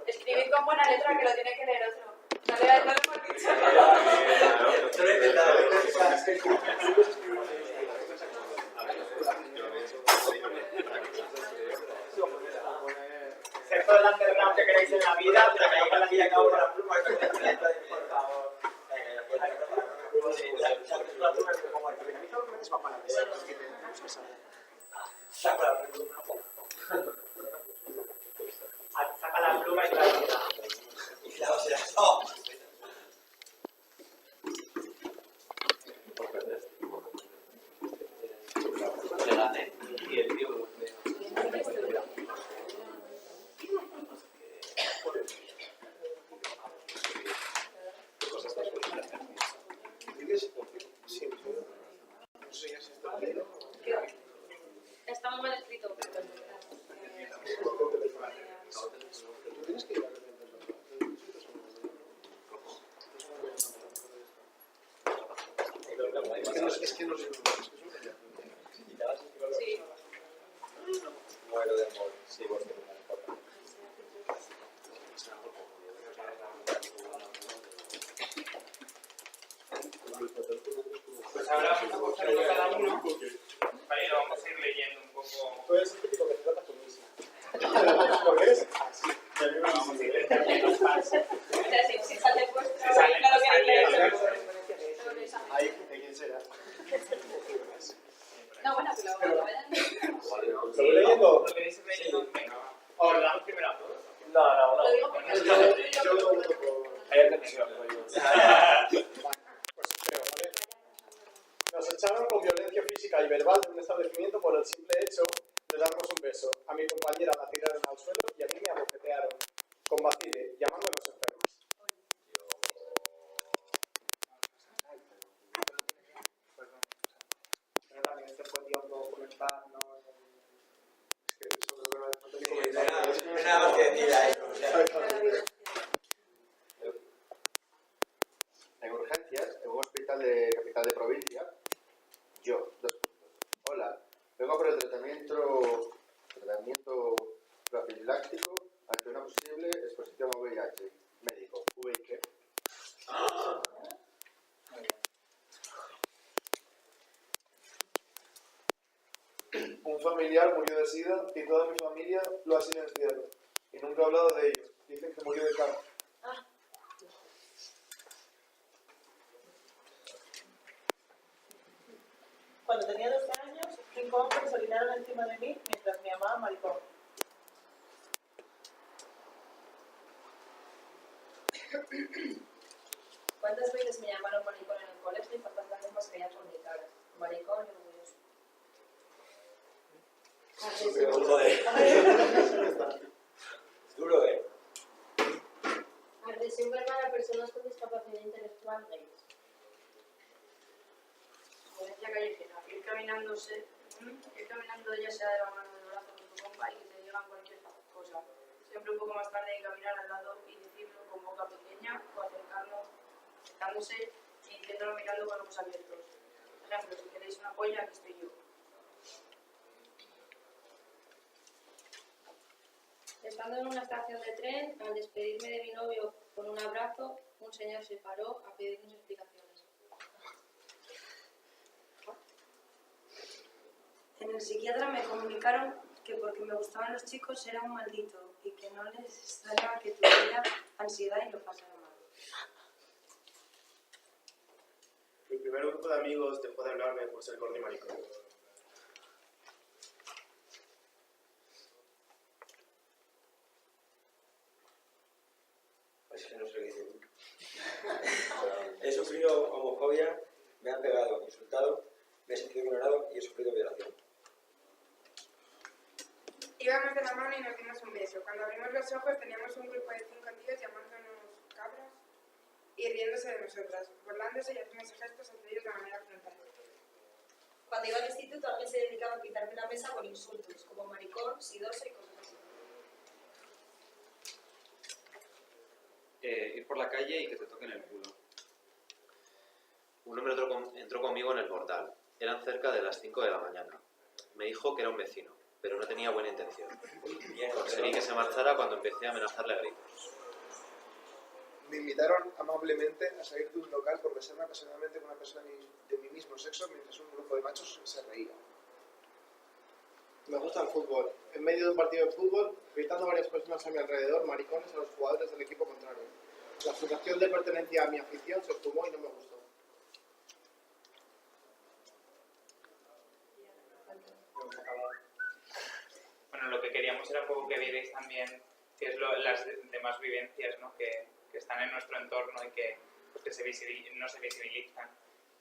Escribid con buena letra que lo tiene que leer otro. No le hemos dicho. Yo lo he intentado. Ser todo el underground que queréis en la vida, pero que hay que la vida que Por ahora. favor. Saca la pluma y la vida. Y claro, será no. Está muy mal escrito. Es que no sé. Sí. Muero de amor. Sí, porque no me importa. Pues ahora vamos a coger cada uno. Vale, lo vamos a ir leyendo un poco. Tú eres el típico que te trata con Luisa. ¿Por qué es? Así. Vamos a ir leyendo. O sea, si sale puesto, Si sale, claro que sale, leer. Ahí, ¿de quién será? No, bueno, pero lo vayan. ¿Lo voy leyendo? Lo queréis ir leyendo. Venga, va. ¿O lo damos primero a todos? Lo digo porque Yo lo voto por... Hay atención. Pues creo, ¿vale? Nos echaron con violencia física y verbal de un establecimiento por el simple hecho de darnos un beso. A mi compañera la tiraron al suelo y a mí me abofetearon con vacile, llamándonos enfermos. Pero también se podía comentar, ¿no? Es que por el tratamiento profiláctico ante una posible exposición a VIH. Médico. ¿VIH? Un familiar murió de SIDA y toda mi familia lo ha silenciado. Y nunca he hablado de ello. Dicen que murió de cáncer. Cuando tenía 12 años, 5 hombres se orinaron encima de mí mientras me llamaban maricón. ¿Cuántas veces me llamaron maricón en el colegio y cuántas lágrimas quería por mi cara? Maricón y orgulloso. Joder. Duro, Agresión verbal a personas con discapacidad intelectual gays. Violencia callejera. Ir caminando ya sea de la mano del brazo con tu compa y que te digan cualquier cosa. Siempre un poco más tarde de caminar al lado y decirlo con boca pequeña o acercándose y diciéndolo mirando con ojos abiertos. Por ejemplo, si queréis una polla, aquí estoy yo. Estando en una estación de tren, al despedirme de mi novio con un abrazo, un señor se paró a pedirnos explicaciones. En el psiquiatra me comunicaron que porque me gustaban los chicos era un maldito y que no les extrañaba que tuviera ansiedad y lo pasara mal. Mi primer grupo de amigos dejó de hablarme por ser gordo y maricón. Es que no sé qué decir. He sufrido homofobia, me han pegado, insultado, me he sentido ignorado y he sufrido violación. Íbamos de la mano y nos dimos un beso. Cuando abrimos los ojos teníamos un grupo de 5 tíos llamándonos cabras y riéndose de nosotras, burlándose y haciendo gestos entre ellos de manera frontal. Cuando iba al instituto alguien se dedicaba a quitarme la mesa con insultos, como maricón, sidosa y cosas así. Ir por la calle y que te toquen el culo. Un hombre entró conmigo en el portal. Eran cerca de las 5 de la mañana. Me dijo que era un vecino, pero no tenía buena intención. Conseguí que se marchara cuando empecé a amenazarle a gritos. Me invitaron amablemente a salir de un local por besarme apasionadamente con una persona de mi mismo sexo mientras un grupo de machos se reía. Me gusta el fútbol. En medio de un partido de fútbol, gritando a varias personas a mi alrededor, maricones a los jugadores del equipo contrario. La sensación de pertenencia a mi afición se esfumó y no me gustó. Bueno, lo que queríamos era un poco que vierais también qué es las demás vivencias, ¿no? que están en nuestro entorno y que, pues, que no se visibilizan,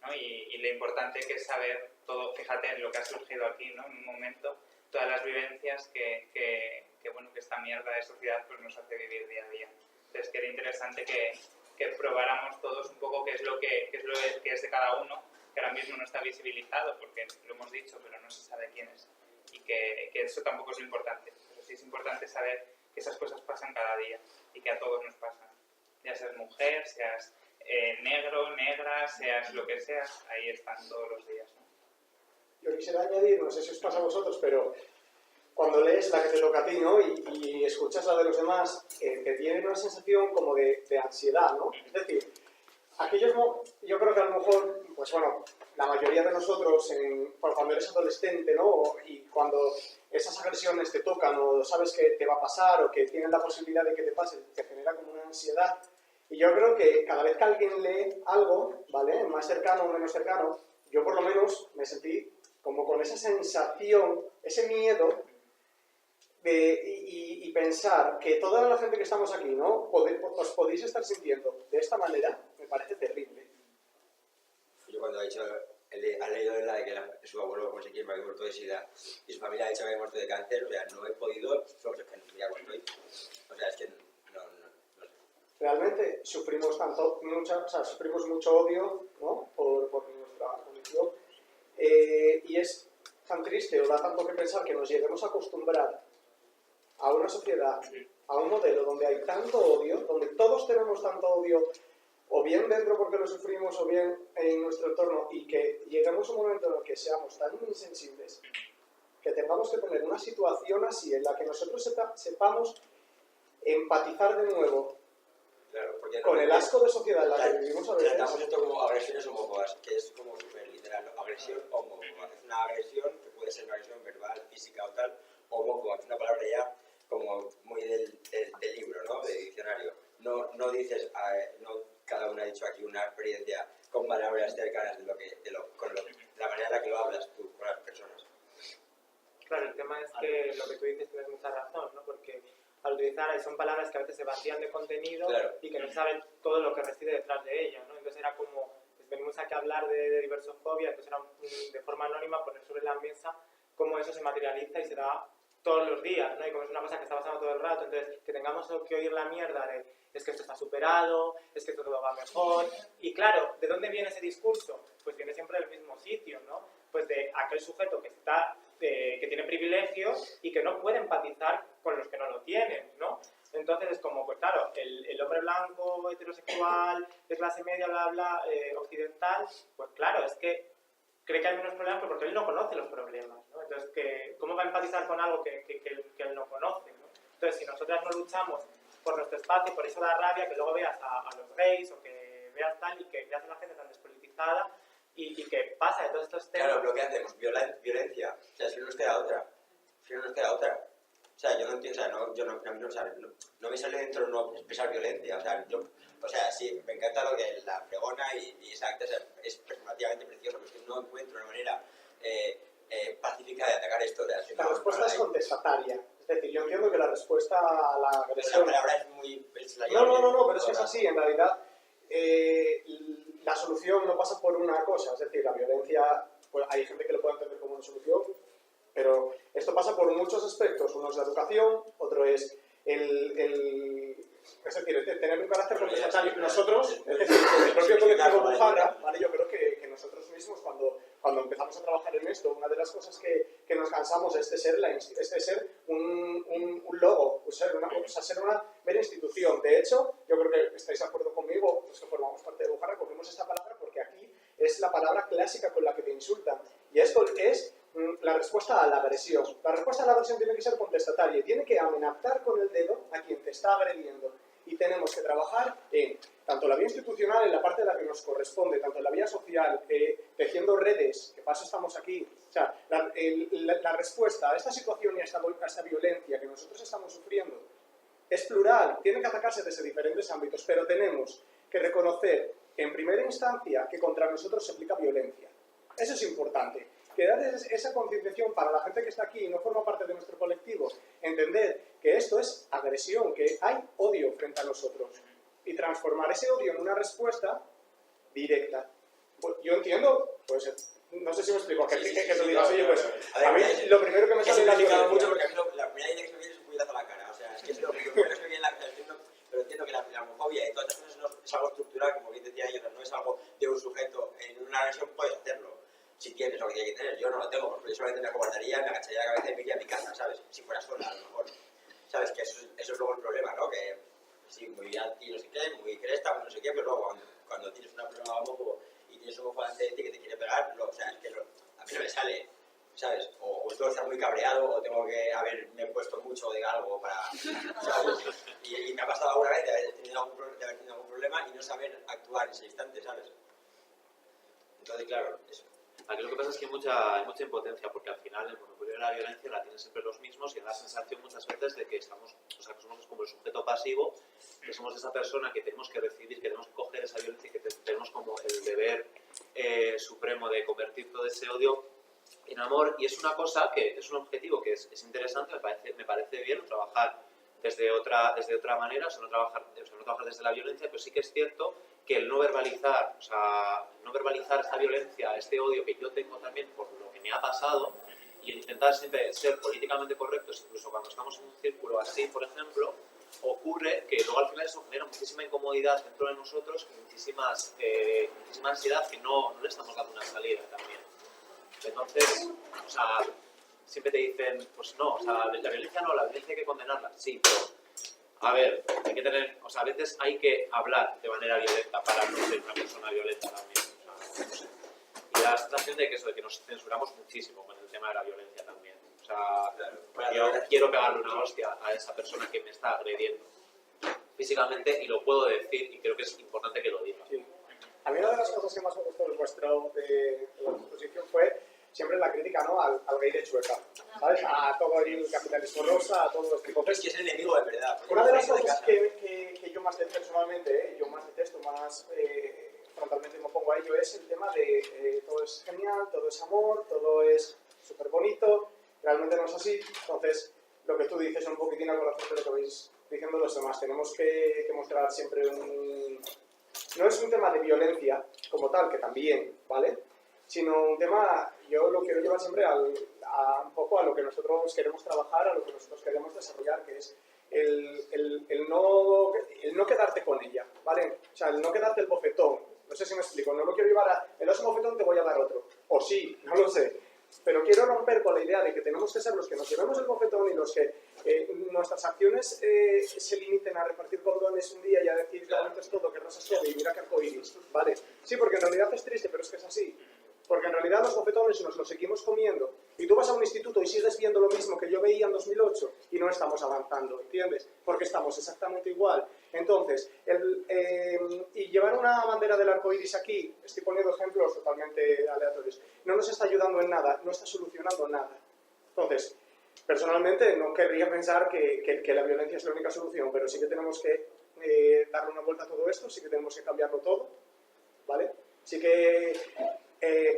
¿no? Y lo importante que es saber todo, fíjate en lo que ha surgido aquí, ¿no? En un momento, todas las vivencias que esta mierda de sociedad pues, nos hace vivir día a día. Entonces que era interesante que probáramos todos un poco qué es lo que es de cada uno, que ahora mismo no está visibilizado porque lo hemos dicho, pero no se sabe quién es. Y que eso tampoco es lo importante, pero sí es importante saber que esas cosas pasan cada día y que a todos nos pasan. Ya seas mujer, seas negro, negra, seas lo que seas, ahí están todos los días, ¿no? Yo quisiera añadir, no sé si os pasa a vosotros, pero cuando lees la que te toca a ti, ¿no? y escuchas la de los demás, te tiene una sensación como de ansiedad, ¿no? Es decir, aquellos, yo creo que a lo mejor, pues bueno, la mayoría de nosotros, cuando eres adolescente, ¿no? Y cuando esas agresiones te tocan o sabes que te va a pasar o que tienen la posibilidad de que te pase, te genera como una ansiedad. Y yo creo que cada vez que alguien lee algo, ¿vale? Más cercano o menos cercano, yo por lo menos me sentí como con esa sensación, ese miedo y pensar que toda la gente que estamos aquí, ¿no? Os podéis estar sintiendo de esta manera, me parece terrible. Yo cuando ha leído la de que su abuelo conseguía que había muerto de SIDA y su familia ha dicho que había muerto de cáncer, o sea, no he podido, solo es que no sabía cuándo. O sea, es que no sé. Realmente sufrimos sufrimos mucho odio, ¿no? por nuestra condición. Y es tan triste, o da tanto que pensar que nos lleguemos a acostumbrar a una sociedad, a un modelo donde hay tanto odio, donde todos tenemos tanto odio, o bien dentro porque lo sufrimos, o bien en nuestro entorno, y que lleguemos a un momento en el que seamos tan insensibles que tengamos que poner una situación así en la que nosotros sepamos empatizar de nuevo Claro, porque con el asco de sociedad en la que vivimos a veces. Tratamos esto como agresiones homófobas, que es como súper literal, ¿no? Agresión homófoba. Es una agresión que puede ser una agresión verbal, física o tal, homófoba, que es una palabra ya como muy del libro, ¿no? De diccionario. No dices, no cada uno ha dicho aquí una experiencia con palabras cercanas la manera en la que lo hablas tú con las personas. Claro, el tema es que lo que tú dices tienes mucha razón, ¿no? Porque al utilizar son palabras que a veces se vacían de contenido y que no saben todo lo que reside detrás de ellas, ¿no? Entonces era como, pues venimos aquí a hablar de diversofobia, entonces era de forma anónima poner sobre la mesa cómo eso se materializa y se da todos los días, ¿no? Y como es una cosa que está pasando todo el rato, entonces que tengamos que oír la mierda de es que esto está superado, es que todo va mejor, y claro, ¿de dónde viene ese discurso? Pues viene siempre del mismo sitio, ¿no? Pues de aquel sujeto que está que tiene privilegios y que no puede empatizar con los que no lo tienen, ¿no? Entonces es como, pues claro, el hombre blanco, heterosexual, de clase media, bla, bla, occidental, pues claro, es que cree que hay menos problemas porque él no conoce los problemas, ¿no? Entonces, ¿cómo va a empatizar con algo que él no conoce, ¿no? Entonces, si nosotras no luchamos por nuestro espacio, por eso da rabia que luego veas a los gays o que veas tal y que veas a la gente tan despolitizada y que pasa de todos estos temas. Claro, lo que hacemos, violencia. O sea, si no nos queda otra. O sea, yo no entiendo, o sea, no me sale dentro no expresar violencia. O sea, sí, me encanta lo que la pregona y esa acta es performativamente precioso, pero es que no encuentro una manera pacífica de atacar esto. La respuesta es contestataria. Es decir, yo entiendo que la respuesta a la agresión... La palabra es muy... No, pero es que es así, en realidad. La solución no pasa por una cosa, es decir, la violencia, pues hay gente que lo puede entender como una solución, pero esto pasa por muchos aspectos. Uno es la educación, otro es es decir, tener un carácter contestatario. Nosotros, es decir, el propio colectivo Bujarra, ¿vale? Yo creo que nosotros mismos, cuando empezamos a trabajar en esto, una de las cosas que nos cansamos es de ser un logo, ser una mera institución. De hecho, yo creo que estáis de acuerdo conmigo, los que formamos parte de Bujarra, cogemos esta palabra porque aquí es la palabra clásica con la que te insultan. Y esto es la respuesta a la agresión. La respuesta a la agresión tiene que ser contestataria y tiene que amenazar con el dedo a quien te está agrediendo. Y tenemos que trabajar en tanto la vía institucional, en la parte de la que nos corresponde, tanto en la vía social, tejiendo redes, que para eso estamos aquí. O sea, la respuesta a esta situación y a esta violencia que nosotros estamos sufriendo es plural, tiene que atacarse desde diferentes ámbitos, pero tenemos que reconocer en primera instancia que contra nosotros se aplica violencia. Eso es importante. Que dar esa concienciación para la gente que está aquí y no forma parte de nuestro colectivo, entender que esto es agresión, que hay odio frente a nosotros y transformar ese odio en una respuesta directa. Pues yo entiendo, pues no sé si me explico, que te digas, oye, pues a mí lo primero que me sale es la violencia. Mucho porque a mí la primera idea que se me viene es un puñetazo a la cara, o sea, es que es lo primero que se me viene en la cara, pero entiendo que la homofobia y todas estas cosas no es algo estructural, como bien decía yo, no es algo de un sujeto, en una agresión puedes hacerlo. Si tienes lo que tienes que tener, yo no lo tengo, porque yo solamente me acobardaría, me agacharía la cabeza y me iría a mi casa, ¿sabes? Si fuera sola, a lo mejor. ¿Sabes? Que eso es luego el problema, ¿no? Que sí, muy anti, no sé qué, muy cresta, muy no sé qué, pero luego cuando tienes una problema homófobo y tienes un homófobo delante de ti que te quiere pegar, o sea, es que a mí no me sale, ¿sabes? O tengo que estar muy cabreado, o tengo que haberme puesto mucho de algo para, ¿sabes? Y me ha pasado alguna vez de haber tenido algún problema y no saber actuar en ese instante, ¿sabes? Entonces, claro, eso. Aquí lo que pasa es que hay mucha impotencia, porque al final el monopolio de la violencia la tienen siempre los mismos y da la sensación muchas veces de que estamos, o sea, que somos como el sujeto pasivo, que somos esa persona que tenemos que recibir, que tenemos que coger esa violencia y que tenemos como el deber supremo de convertir todo ese odio en amor. Y es una cosa que es un objetivo que es interesante, me parece bien trabajar desde otra manera, o sea, no trabajar desde la violencia, pero sí que es cierto que el no verbalizar, o sea, no verbalizar esta violencia, este odio que yo tengo también por lo que me ha pasado, y intentar siempre ser políticamente correctos, incluso cuando estamos en un círculo así, por ejemplo, ocurre que luego al final eso genera muchísima incomodidad dentro de nosotros, muchísima ansiedad que no le estamos dando una salida también. Entonces, o sea, siempre te dicen, pues no, o sea, la violencia no, la violencia hay que condenarla, sí, pero a ver, hay que tener, o sea, a veces hay que hablar de manera violenta para no ser una persona violenta también, o sea, no sé. Y da la sensación de que eso, de que nos censuramos muchísimo con el tema de la violencia también. O yo quiero pegarle una hostia a esa persona que me está agrediendo físicamente y lo puedo decir y creo que es importante que lo diga. Sí. A mí una de las cosas que más me gustó de la exposición fue siempre la crítica, ¿no? al gay de Chueca, ¿sabes? A todo el capitalismo rosa, a todo este Es que es el enemigo de verdad. Una de las cosas que yo más detesto personalmente, yo más detesto, más frontalmente me pongo a ello, es el tema de todo es genial, todo es amor, todo es súper bonito, realmente no es así. Entonces, lo que tú dices es un poquitín a colación de lo que vais diciendo los demás. Tenemos que mostrar siempre un... No es un tema de violencia como tal, que también, ¿vale? Sino un tema, yo lo quiero llevar siempre un poco a lo que nosotros queremos trabajar, a lo que nosotros queremos desarrollar, que es el no quedarte con ella, ¿vale? O sea, el no quedarte el bofetón. No sé si me explico, no lo quiero llevar a... Me das un bofetón, te voy a dar otro. O sí, no lo sé. Pero quiero romper con la idea de que tenemos que ser los que nos llevemos el bofetón y los que nuestras acciones se limiten a repartir condones un día y a decir que bonito es todo, que rosa es todo y mira que arcoíris, ¿vale? Sí, porque en realidad es triste, pero es que es así. Porque en realidad los bofetones nos los seguimos comiendo. Y tú vas a un instituto y sigues viendo lo mismo que yo veía en 2008 y no estamos avanzando, ¿entiendes? Porque estamos exactamente igual. Entonces, y llevar una bandera del arco iris aquí, estoy poniendo ejemplos totalmente aleatorios, no nos está ayudando en nada, no está solucionando nada. Entonces, personalmente no querría pensar que la violencia es la única solución, pero sí que tenemos que darle una vuelta a todo esto, sí que tenemos que cambiarlo todo, ¿vale? Sí que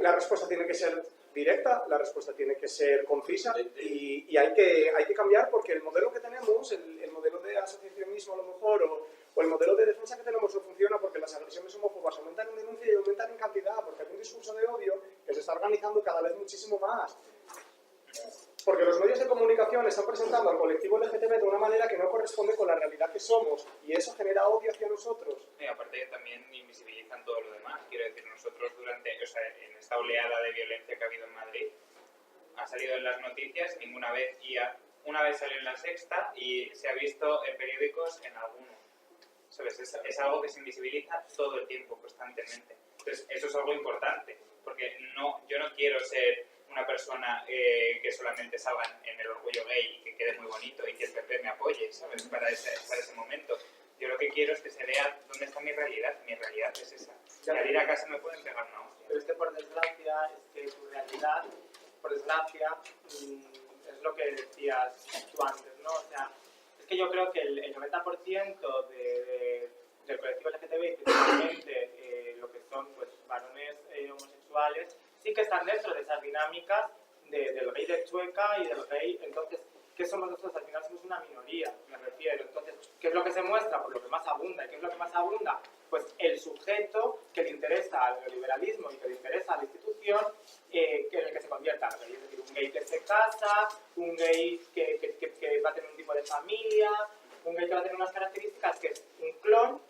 la respuesta tiene que ser directa, la respuesta tiene que ser concisa y hay que cambiar porque el modelo que tenemos, el modelo de asociacionismo a lo mejor o el modelo de defensa que tenemos no funciona porque las agresiones homófobas aumentan en denuncia y aumentan en cantidad porque hay un discurso de odio que se está organizando cada vez muchísimo más. Porque los medios de comunicación están presentando al colectivo LGTB de una manera que no corresponde con la realidad que somos y eso genera odio hacia nosotros. Y aparte también invisibilizan todo lo demás. Quiero decir, nosotros en esta oleada de violencia que ha habido en Madrid, ha salido en las noticias ninguna vez y una vez salió en La Sexta y se ha visto en periódicos en alguno. ¿Sabes? Es algo que se invisibiliza todo el tiempo, constantemente. Entonces, eso es algo importante, porque yo no quiero ser una persona que solamente salga en el orgullo gay y que quede muy bonito y que el PP me apoye, ¿sabes? Para ese momento. Yo lo que quiero es que se vea dónde está mi realidad. Mi realidad es esa. Y al ir a casa me pueden pegar una hostia. Pero es que por desgracia, es que tu realidad, por desgracia, es lo que decías tú antes, ¿no? O sea, es que yo creo que el 90% del colectivo LGTB, principalmente lo que son pues, varones homosexuales, sí que están dentro de esas dinámicas del gay de Chueca y del gay. Entonces, ¿qué somos nosotros? Al final somos una minoría, me refiero. Entonces, ¿qué es lo que se muestra? Pues lo que más abunda. ¿Y qué es lo que más abunda? Pues el sujeto que le interesa al neoliberalismo y que le interesa a la institución en el que se convierta. Es decir, un gay que se casa, un gay que va a tener un tipo de familia, un gay que va a tener unas características que es un clon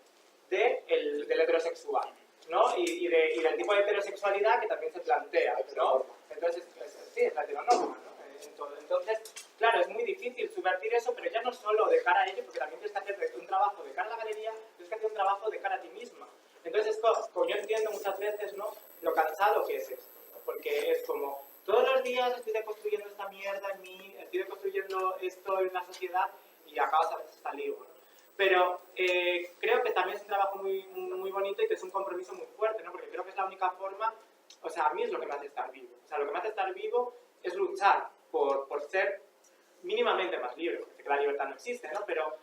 del heterosexual, ¿no? Y del tipo de heterosexualidad que también se plantea, ¿no? Entonces, sí, es la heteronorma, ¿no? Entonces, claro, es muy difícil subvertir eso, pero ya no solo de cara a ello, porque también tienes que hacer un trabajo de cara a la galería, tienes que hacer un trabajo de cara a ti misma. Entonces, como yo entiendo muchas veces, ¿no? Lo cansado que es esto, ¿no? Porque es como, todos los días estoy deconstruyendo esta mierda en mí, estoy deconstruyendo esto en la sociedad y acabas a veces hasta lío, ¿no? Pero creo que también es un trabajo muy, muy bonito y que es un compromiso muy fuerte, ¿no? Porque creo que es la única forma, o sea, a mí es lo que me hace estar vivo. O sea, lo que me hace estar vivo es luchar por ser mínimamente más libre, porque la libertad no existe, ¿no? Pero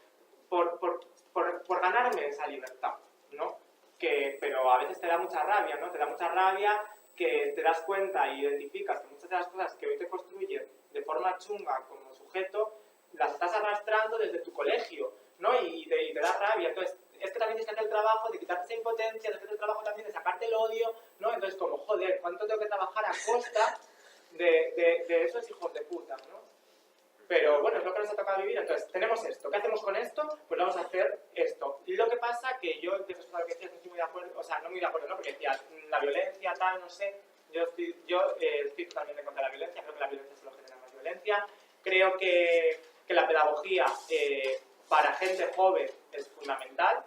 por ganarme esa libertad, ¿no? Pero a veces te da mucha rabia, ¿no? Te da mucha rabia que te das cuenta y identificas que muchas de las cosas que hoy te construyen de forma chunga como sujeto, las estás arrastrando desde tu colegio, ¿no? Y te da rabia. Entonces, es que también tienes que hacer el trabajo de quitarte esa impotencia, de hacer el trabajo también de sacarte el odio, ¿no? Entonces, como, joder, ¿cuánto tengo que trabajar a costa de esos hijos de puta, ¿no? Pero bueno, es lo que nos ha tocado vivir. Entonces, tenemos esto. ¿Qué hacemos con esto? Pues vamos a hacer esto. Y lo que pasa que yo, de respecto a lo que decías, no estoy muy de acuerdo, o sea, no muy de acuerdo, ¿no? Porque decías, la violencia, tal, no sé. Yo estoy totalmente contra la violencia. Creo que la violencia solo genera más violencia. Creo que la pedagogía para gente joven es fundamental.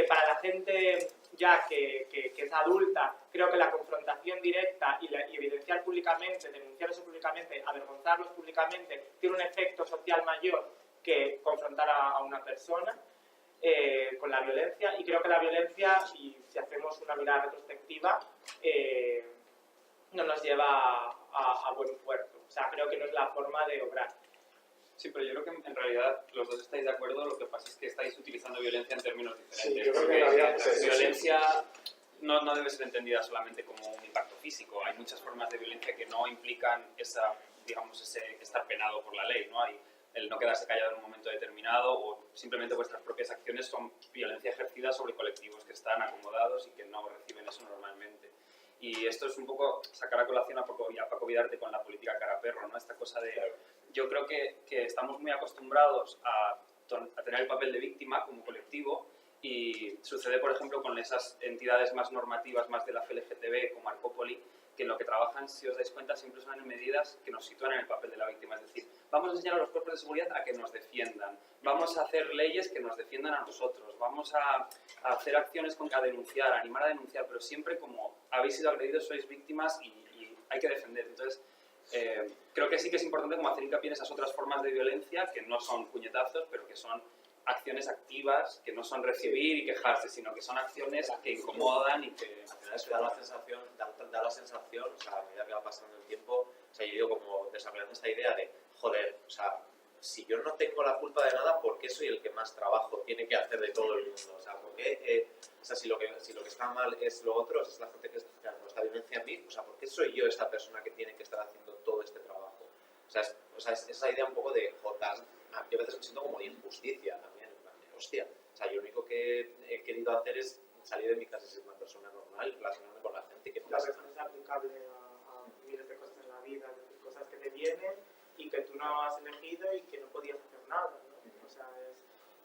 Para la gente ya que es adulta, creo que la confrontación directa y evidenciar públicamente, denunciar eso públicamente, avergonzarlos públicamente, tiene un efecto social mayor que confrontar a una persona con la violencia. Y creo que la violencia, y si hacemos una mirada retrospectiva, no nos lleva a buen puerto. O sea, creo que no es la forma de obrar. Sí, pero yo creo que en realidad los dos estáis de acuerdo, lo que pasa es que estáis utilizando violencia en términos diferentes. Sí, yo creo que porque en realidad es violencia no debe ser entendida solamente como un impacto físico. Hay muchas formas de violencia que no implican esa, digamos, ese estar penado por la ley, ¿no? Hay el no quedarse callado en un momento determinado, o simplemente vuestras propias acciones son violencia ejercida sobre colectivos que están acomodados y que no reciben eso normalmente. Y esto es un poco sacar a colación a Paco Vidarte con la política cara perro, ¿no? Esta cosa de... Yo creo que estamos muy acostumbrados a tener el papel de víctima como colectivo, y sucede, por ejemplo, con esas entidades más normativas, más de la FLGTB, como Arcópoli, que en lo que trabajan, si os dais cuenta, siempre son en medidas que nos sitúan en el papel de la víctima. Es decir, vamos a enseñar a los cuerpos de seguridad a que nos defiendan, vamos a hacer leyes que nos defiendan a nosotros, vamos a hacer acciones a denunciar, a animar a denunciar, pero siempre como habéis sido agredidos, sois víctimas y hay que defender. Entonces, creo que sí que es importante como hacer hincapié en esas otras formas de violencia que no son puñetazos, pero que son acciones activas, que no son recibir y quejarse, sino que son acciones que incomodan y que... Al final eso da la sensación, o sea, a medida que va pasando el tiempo, o sea, yo digo como desarrollando esta idea de, joder, o sea, si yo no tengo la culpa de nada, ¿por qué soy el que más trabajo tiene que hacer de todo el mundo? O sea, ¿por qué, o sea, si lo que está mal es lo otro, es la gente que está generando esta violencia en mí, o sea, ¿por qué soy yo esta persona que tiene que estar haciendo todo este trabajo? O sea, es esa idea un poco de, joder, yo a veces me siento como de injusticia también, en plan de, hostia, o sea, yo lo único que he querido hacer es salir de mi casa y ser una persona normal, relacionarme con la gente que La persona es aplicable a miles de cosas en la vida, de cosas que te vienen y que tú no has elegido y que no podías hacer nada, ¿no? O sea,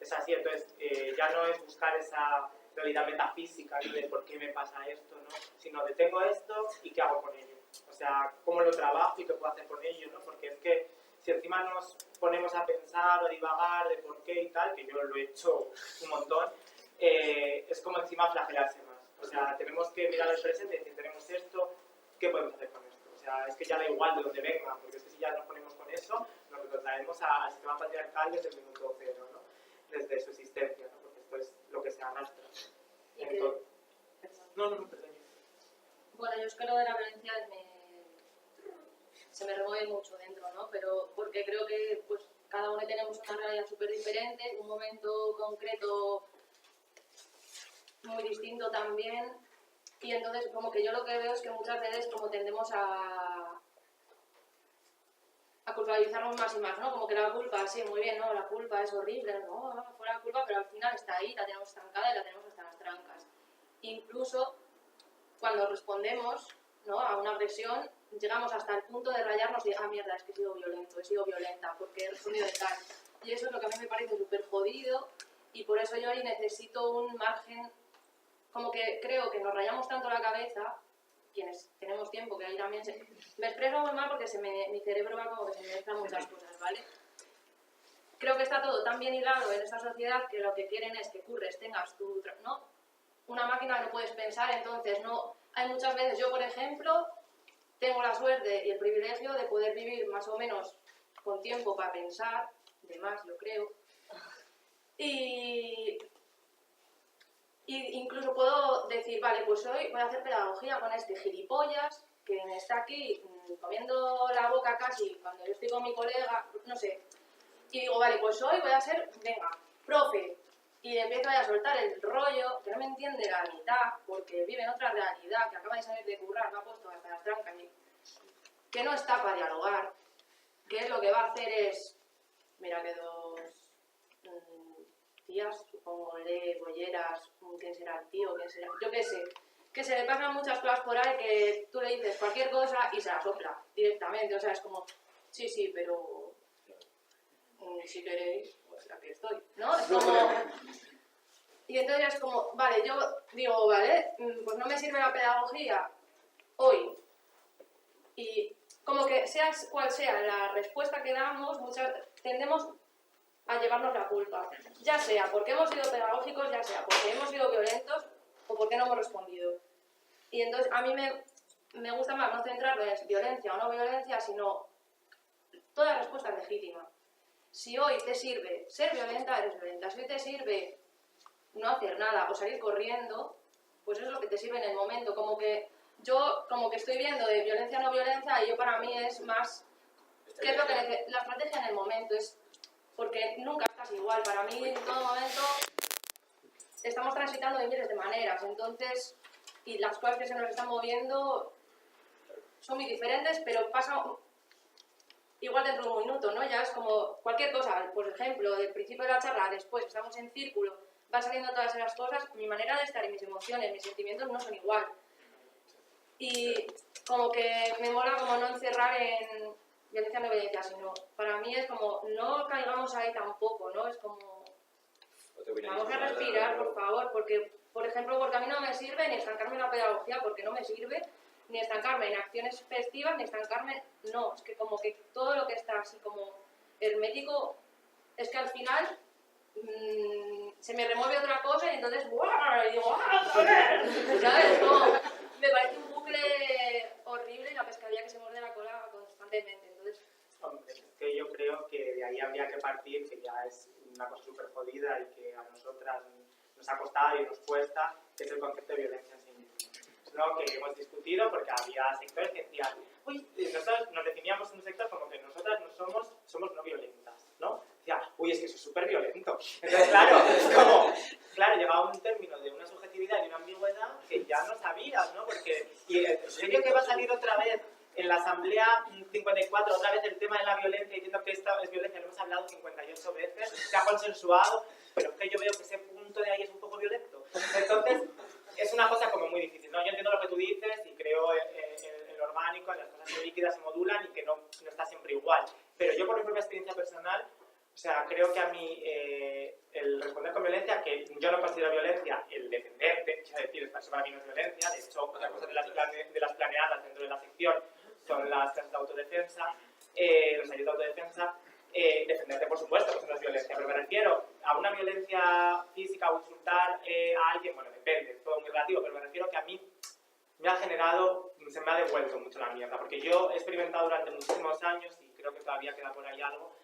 es así. Entonces, ya no es buscar esa realidad metafísica, ¿no? De por qué me pasa esto, ¿no? Sino de tengo esto y qué hago con ello. O sea, cómo lo trabajo y qué puedo hacer con ello, ¿no? Porque es que si encima nos ponemos a pensar o divagar de por qué y tal, que yo lo he hecho un montón, es como encima flagelarse más. O sea, tenemos que mirar al presente y decir, tenemos esto, ¿qué podemos hacer con esto? O sea, es que ya da igual de dónde venga, porque es que si ya nos ponemos con eso, nos retrotraemos al sistema patriarcal desde el minuto cero, ¿no? Desde su existencia, ¿no? Porque esto es lo que se arrastra. Entonces, perdón. Bueno, yo es que lo de la violencia se me remueve mucho dentro, ¿no? Pero porque creo que pues cada uno tenemos una realidad súper diferente, un momento concreto muy distinto también, y entonces como que yo lo que veo es que muchas veces como tendemos a culpabilizarnos más y más, ¿no? Como que la culpa, sí, muy bien, ¿no? La culpa es horrible, no, fuera la culpa, pero al final está ahí, la tenemos estancada y la tenemos hasta las trancas. Incluso cuando respondemos, ¿no?, a una agresión, llegamos hasta el punto de rayarnos y de, mierda, es que he sido violento, he sido violenta, porque he respondido de tal. Y eso es lo que a mí me parece súper jodido, y por eso yo ahí necesito un margen, como que creo que nos rayamos tanto la cabeza, quienes tenemos tiempo, que ahí también me expreso muy mal porque mi cerebro va como que se me mezclan muchas cosas, ¿vale? Creo que está todo tan bien hilado en esta sociedad que lo que quieren es que curres, tengas tu... ¿no? Una máquina no puedes pensar, entonces no... Hay muchas veces, yo por ejemplo, tengo la suerte y el privilegio de poder vivir más o menos con tiempo para pensar, de más yo creo, y incluso puedo decir, vale, pues hoy voy a hacer pedagogía con este gilipollas que me está aquí comiendo la boca casi cuando yo estoy con mi colega, no sé, y digo, vale, pues hoy voy a ser, venga, profe, y empiezo a soltar el rollo, que no me entiende la mitad, porque vive en otra realidad, que acaba de salir de currar, me ha puesto hasta las trancas, que no está para dialogar, que es lo que va a hacer es, mira que dos tías, supongo, bolleras, quién será el tío, quién será, yo qué sé, que se le pasan muchas cosas por ahí que tú le dices cualquier cosa y se la sopla directamente, o sea, es como, sí, pero si queréis, pues aquí estoy, ¿no? Es como... Y entonces es como, vale, yo digo, vale, pues no me sirve la pedagogía hoy, y como que sea cual sea la respuesta que damos, tendemos a llevarnos la culpa, ya sea porque hemos sido pedagógicos, ya sea porque hemos sido violentos, o por qué no hemos respondido. Y entonces a mí me gusta más no centrarme en violencia o no violencia, sino toda respuesta es legítima. Si hoy te sirve ser violenta, eres violenta. Si hoy te sirve no hacer nada o salir corriendo, pues eso es lo que te sirve en el momento. Como que yo estoy viendo de violencia a no violencia, y yo para mí es más qué es lo que la estrategia en el momento, es porque nunca estás igual. Para mí en todo momento estamos transitando de miles de maneras, entonces, y las cosas que se nos están moviendo son muy diferentes, pero pasa igual dentro de un minuto, ¿no? Ya es como cualquier cosa, por ejemplo, del principio de la charla, después estamos en círculo, van saliendo todas esas cosas, mi manera de estar y mis emociones, mis sentimientos no son igual. Y como que me mola como no encerrar en violencia no violencia, sino para mí es como no caigamos ahí tampoco, ¿no? Es como vamos a respirar, por favor, porque, por ejemplo, porque a mí no me sirve ni estancarme en la pedagogía, porque no me sirve, ni estancarme en acciones festivas, ni estancarme, no, es que como que todo lo que está así como hermético, es que al final se me remueve otra cosa y entonces ¡guau! Y digo ¡ah! ¿Sabes? Como, me parece un bucle horrible y la pescadilla que se muerde la cola constantemente. Entonces, hombre, es que yo creo que de ahí habría que partir, que ya es una cosa súper jodida y que a nosotras nos ha costado y nos cuesta, que es el concepto de violencia en sí mismo. Es lo que hemos discutido porque había sectores que decían, uy, nosotros nos definíamos un sector como que nosotras no somos no violentas, ¿no? Decía, uy, es que eso es súper violento. Entonces, claro, es como, claro, llegaba un término de una subjetividad y de una ambigüedad que ya no sabías, ¿no? Porque, y en serio que va a salir otra vez en la Asamblea 54, otra vez el tema de la violencia, diciendo que esta es violencia, lo hemos hablado 58 veces, se ha consensuado, pero es que yo veo que ese punto de ahí es un poco violento. Entonces, es una cosa como muy difícil, ¿no? Yo entiendo lo que tú dices y creo en lo orgánico, en las cosas muy líquidas se modulan y que no está siempre igual. Pero yo por mi propia experiencia personal, o sea, creo que a mí el responder con violencia, que yo no considero violencia, el defenderte, quiero decir, eso para mí no es violencia, de hecho, otra cosa de las planeadas dentro de la sección son las clases de autodefensa, los ayudos de autodefensa, defenderte por supuesto, que eso no es violencia, pero me refiero a una violencia física o insultar a alguien, bueno, depende, todo muy relativo, pero me refiero que a mí me ha generado, se me ha devuelto mucho la mierda, porque yo he experimentado durante muchísimos años, y creo que todavía queda por ahí algo,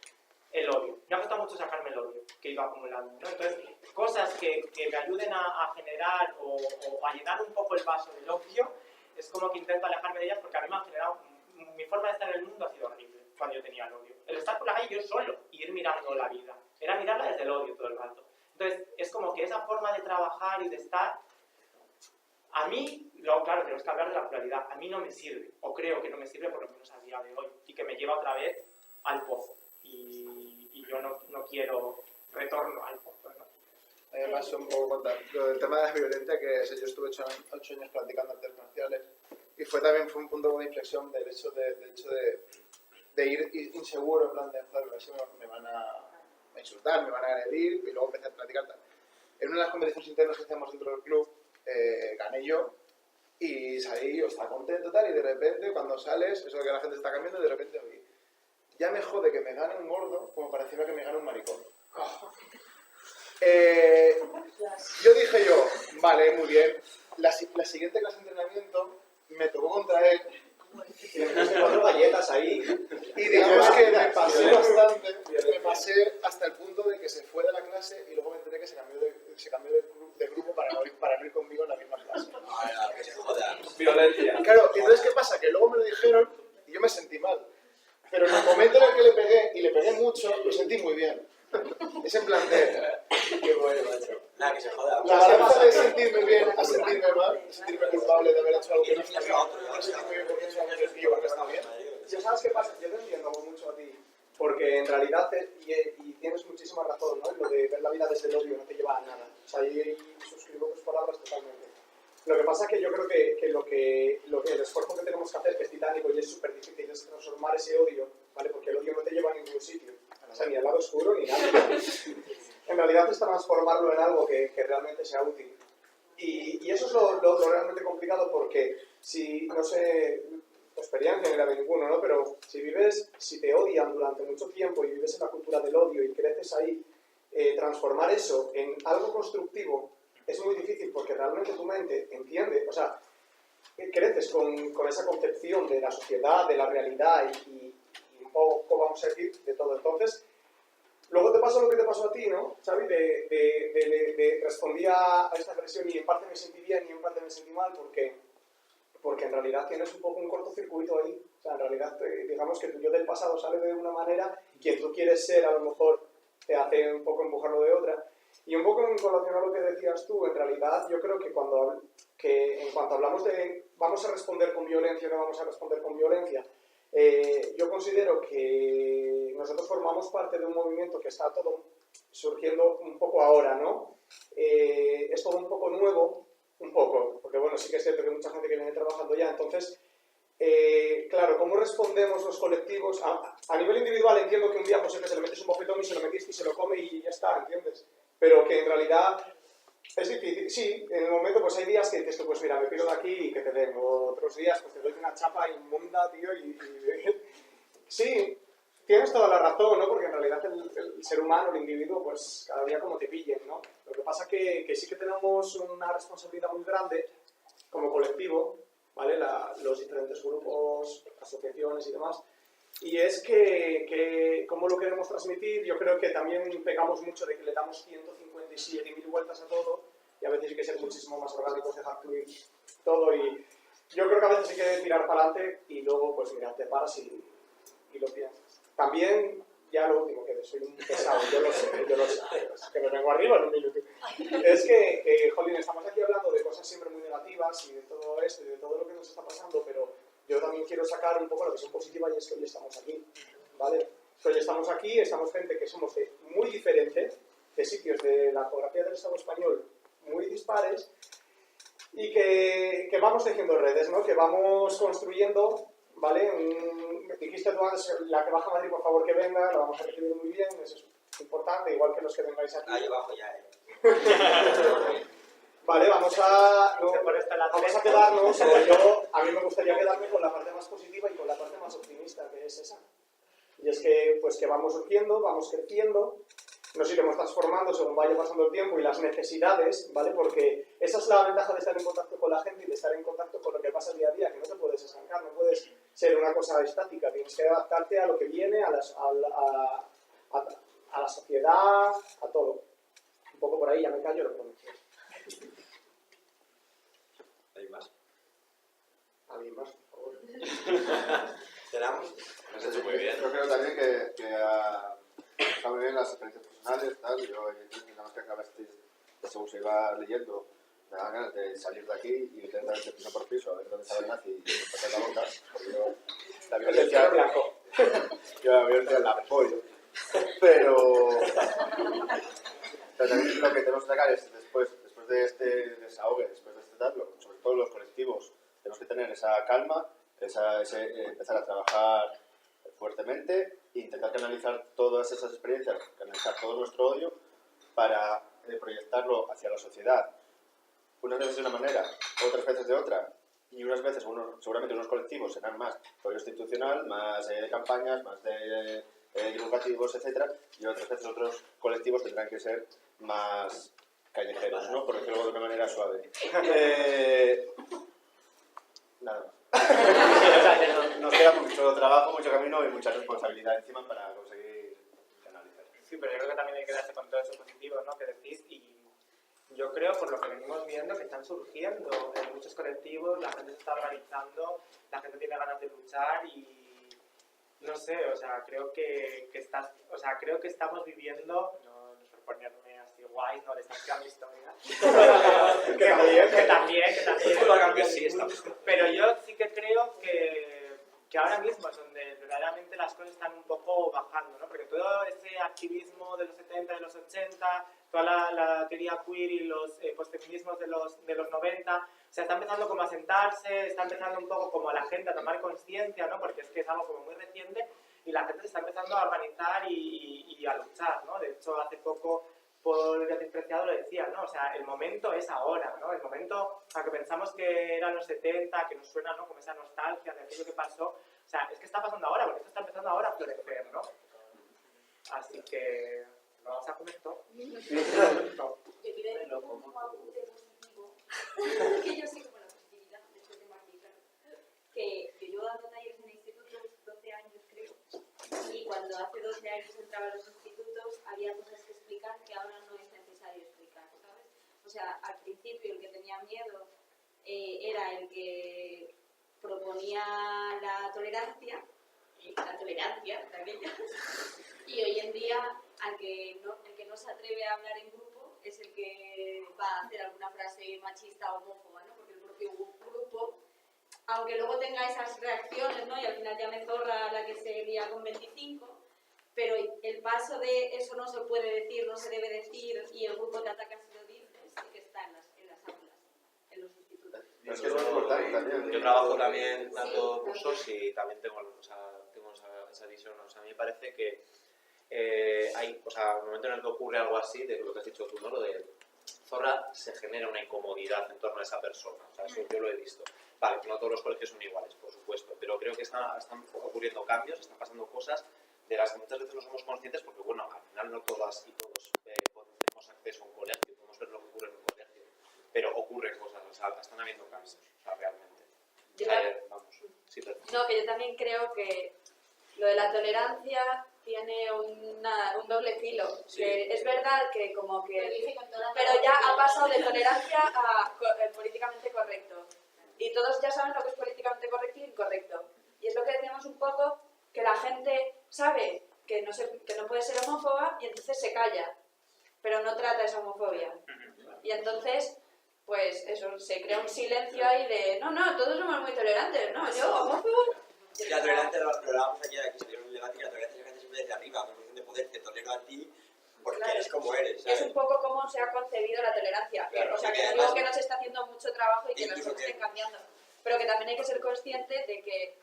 el odio. Me ha costado mucho sacarme el odio que iba acumulando, ¿no? Entonces, cosas que me ayuden a generar o a llenar un poco el vaso del odio, es como que intento alejarme de ellas porque a mí me han generado, mi forma de estar en el mundo ha sido horrible cuando yo tenía el odio. El estar por la calle yo solo y ir mirando la vida, era mirarla desde el odio todo el rato. Entonces, es como que esa forma de trabajar y de estar, a mí, luego claro, tenemos que hablar de la pluralidad, a mí no me sirve, o creo que no me sirve por lo menos a día de hoy, y que me lleva otra vez al pozo. Y yo no quiero retorno al pozo, ¿no? Además, un poco contar. Lo del tema de la violencia, que yo estuve 8 años practicando artes marciales, y también fue un punto de inflexión del hecho de ir inseguro, en plan de, joder, a ver si me van a insultar, me van a agredir, y luego empecé a practicar tal. En una de las competiciones internas que hacíamos dentro del club, gané yo, y salí, yo estaba contento tal, y de repente, cuando sales, eso de que la gente está cambiando, de repente oí, ya me jode que me gane un gordo, como para encima que me gane un maricón. Yo dije vale, muy bien. La siguiente clase de entrenamiento me tocó contra él. Y le puse 4 galletas ahí. Y digamos que me pasé bastante. Me pasé hasta el punto de que se fue de la clase y luego me enteré que se cambió de grupo para no ir conmigo en la misma clase. Que se joda. Violencia. Claro, entonces ¿qué pasa? Que luego me lo dijeron y yo me sentí mal. Pero en el momento en el que le pegué, y le pegué mucho, lo sentí muy bien. Es en plan de... Qué bueno, macho. Nada, que se joda. La balanza de sentirme bien a sentirme mal, de sentirme culpable de haber hecho algo que no está bien, de sentirme bien porque he hecho algo que está bien. ¿Ya sabes qué pasa? Yo te entiendo mucho a ti, porque en realidad, y tienes muchísima razón, ¿no? Lo de ver la vida desde el odio no te lleva a nada. O sea, yo suscribo tus palabras totalmente. Lo que pasa es que yo creo que el esfuerzo que tenemos que hacer, que es titánico y es súper difícil, es transformar ese odio, ¿vale? Porque el odio no te lleva a ningún sitio, o sea, ni al lado oscuro ni nada. En realidad es transformarlo en algo que realmente sea útil. Y eso es lo realmente complicado, porque si, no sé, experiencia ni la de ninguno, ¿no? Pero si te odian durante mucho tiempo y vives en la cultura del odio y creces ahí, transformar eso en algo constructivo es muy difícil porque realmente tu mente entiende, o sea, creces con esa concepción de la sociedad, de la realidad y un poco, vamos a decir, de todo. Entonces, luego te pasó lo que te pasó a ti, ¿no? Xavi, respondía a esta agresión y en parte me sentí bien y en parte me sentí mal porque en realidad tienes un poco un cortocircuito ahí. O sea, en realidad, digamos que tu yo del pasado sale de una manera y quien tú quieres ser a lo mejor te hace un poco empujarlo de otra. Y un poco en relación a lo que decías tú, en realidad yo creo que en cuanto hablamos de vamos a responder con violencia o no vamos a responder con violencia, yo considero que nosotros formamos parte de un movimiento que está todo surgiendo un poco ahora, ¿no? Es todo un poco nuevo, un poco, porque bueno, sí que es cierto que hay mucha gente que viene trabajando ya, entonces, claro, ¿cómo respondemos los colectivos? A nivel individual entiendo que un día pues es que se le metes un bofetón y se lo metiste y se lo come y ya está, ¿entiendes? Pero que en realidad es difícil. Sí, en el momento pues hay días que dices tú, pues mira, me piro de aquí y que te den, o otros días pues te doy una chapa inmunda, tío, Sí, tienes toda la razón, ¿no? Porque en realidad el ser humano, el individuo, pues cada día como te pillen, ¿no? Lo que pasa que sí que tenemos una responsabilidad muy grande como colectivo, ¿vale? Los diferentes grupos, asociaciones y demás. Y es que cómo lo queremos transmitir, yo creo que también pecamos mucho de que le damos 157.000 vueltas a todo y a veces hay que ser muchísimo más orgánicos, dejar fluir todo y yo creo que a veces hay que tirar para adelante y luego pues mira, te paras y lo piensas. También, ya lo último, que soy un pesado, yo lo sé, es que me vengo arriba en un minuto. Es que, jolín, estamos aquí hablando de cosas siempre muy negativas y de todo esto y de todo lo que nos está pasando, pero yo también quiero sacar un poco la visión positiva y es que hoy estamos aquí, ¿vale? Hoy estamos aquí, estamos gente que somos muy diferentes, de sitios de la geografía del Estado español muy dispares y que vamos tejiendo redes, ¿no? Que vamos construyendo, ¿vale? Dijiste tú antes, la que baja a Madrid, por favor que venga, la vamos a recibir muy bien, eso es importante, igual que los que vengáis aquí. Ahí abajo ya, Vale, vamos a quedarnos, a mí me gustaría quedarme con la parte más positiva y con la parte más optimista, que es esa. Y es que, pues, que vamos surgiendo, vamos creciendo, nos iremos transformando según vaya pasando el tiempo y las necesidades, ¿vale? Porque esa es la ventaja de estar en contacto con la gente y de estar en contacto con lo que pasa el día a día, que no te puedes estancar, no puedes ser una cosa estática, tienes que adaptarte a lo que viene, a la sociedad, a todo. Un poco por ahí, ya me callo, lo prometo. ¿Hay más? ¿Alguien más, por favor? ¿Tenemos? Has hecho muy bien. Yo creo también que está muy bien las experiencias personales, tal. Yo, nada más que acabaste, según se iba leyendo, me daban ganas de salir de aquí y directamente piso por piso, a ver dónde estaba el nazi y pasar la boca. Porque yo, la violencia la apoyo. Pero también lo que tenemos que sacar es después de este desahogue, después de este darlo, sobre todo los colectivos, tenemos que tener esa calma, empezar a trabajar fuertemente e intentar canalizar todas esas experiencias, canalizar todo nuestro odio para proyectarlo hacia la sociedad. Unas veces de una manera, otras veces de otra, y unas veces, seguramente unos colectivos serán más rollo institucional, más de campañas, más de divulgativos, etc. Y otras veces otros colectivos tendrán que ser más callejeros, ¿no? Por decirlo de una manera suave. Nada más. Nos queda mucho trabajo, mucho camino y mucha responsabilidad encima para conseguir canalizar. Sí, pero yo creo que también hay que darse con todo eso positivo, ¿no? Que decís, y yo creo, por lo que venimos viendo, que están surgiendo muchos colectivos, la gente se está organizando, la gente tiene ganas de luchar y no sé, o sea, creo que estamos viviendo, no por ponerme así guay, no les saqué a mi historia, que también, pero yo sí que creo que ahora mismo es donde verdaderamente las cosas están un poco bajando, ¿no? Porque todo ese activismo de los 70, de los 80, toda la teoría queer y los postfeminismos de los 90, o sea, está empezando como a sentarse, está empezando un poco como a la gente a tomar conciencia, ¿no? Porque es que es algo como muy reciente y la gente se está empezando a organizar y a luchar, ¿no? De hecho, hace poco Paul Beatriz Preciado lo decía, ¿no? O sea, el momento es ahora, ¿no? El momento, aunque pensamos que eran los 70, que nos suena, ¿no? Como esa nostalgia de aquello que pasó, o sea, es que está pasando ahora, porque esto está empezando ahora a florecer, ¿no? Así que vamos a comer todo. No. lo como. Un apunte positivo, que yo sé como la positividad de este tema aquí, claro. Que yo llevo dando talleres en institutos 12 años, creo, y cuando hace 12 años entraba a los institutos había cosas que explicar que ahora no es necesario explicar, ¿sabes? O sea, al principio el que tenía miedo era el que proponía la tolerancia de aquella, y hoy en día el que no se atreve a hablar en grupo es el que va a hacer alguna frase machista o homófoba, ¿no? Porque el propio grupo, aunque luego tenga esas reacciones, ¿no? Y al final ya me zorra la que se lía con 25, pero el paso de eso no se puede decir, no se debe decir, y el grupo te ataca si lo dices, sí que está en las aulas, en los institutos. Pero es que eso es importante también. Yo trabajo también dando cursos y también tengo esa visión. O sea, a mí me parece que hay, o sea, en el momento en el que ocurre algo así, de lo que has dicho tú, ¿no? Lo de zorra, se genera una incomodidad en torno a esa persona. O sea, eso yo lo he visto. Vale, no todos los colegios son iguales, por supuesto, pero creo que están ocurriendo cambios, están pasando cosas de las que muchas veces no somos conscientes porque, bueno, al final no todas y todos tenemos acceso a un colegio, podemos ver lo que ocurre en un colegio, pero ocurren cosas, o sea, están habiendo cambios, o sea, realmente. Vamos, sí, pero... No, que yo también creo que lo de la tolerancia tiene un doble filo. Sí. Que es verdad que como que... Pero ya ha pasado de tolerancia a políticamente correcto. Y todos ya saben lo que es políticamente correcto y incorrecto. Y es lo que decíamos un poco, que la gente sabe que no puede ser homófoba y entonces se calla, pero no trata esa homofobia. Y entonces, pues eso, se crea un silencio ahí de no, todos somos muy tolerantes, no, yo homófobo. La tolerancia lo hablábamos aquí salió un debate, que la tolerancia se hace siempre desde arriba, con función de poder, te tolero a ti porque claro, eres como eres, ¿sabes? Es un poco como se ha concebido la tolerancia. Claro, o sea, que digo que no se está haciendo mucho trabajo y que las cosas estén cambiando. Pero que también hay que ser consciente de que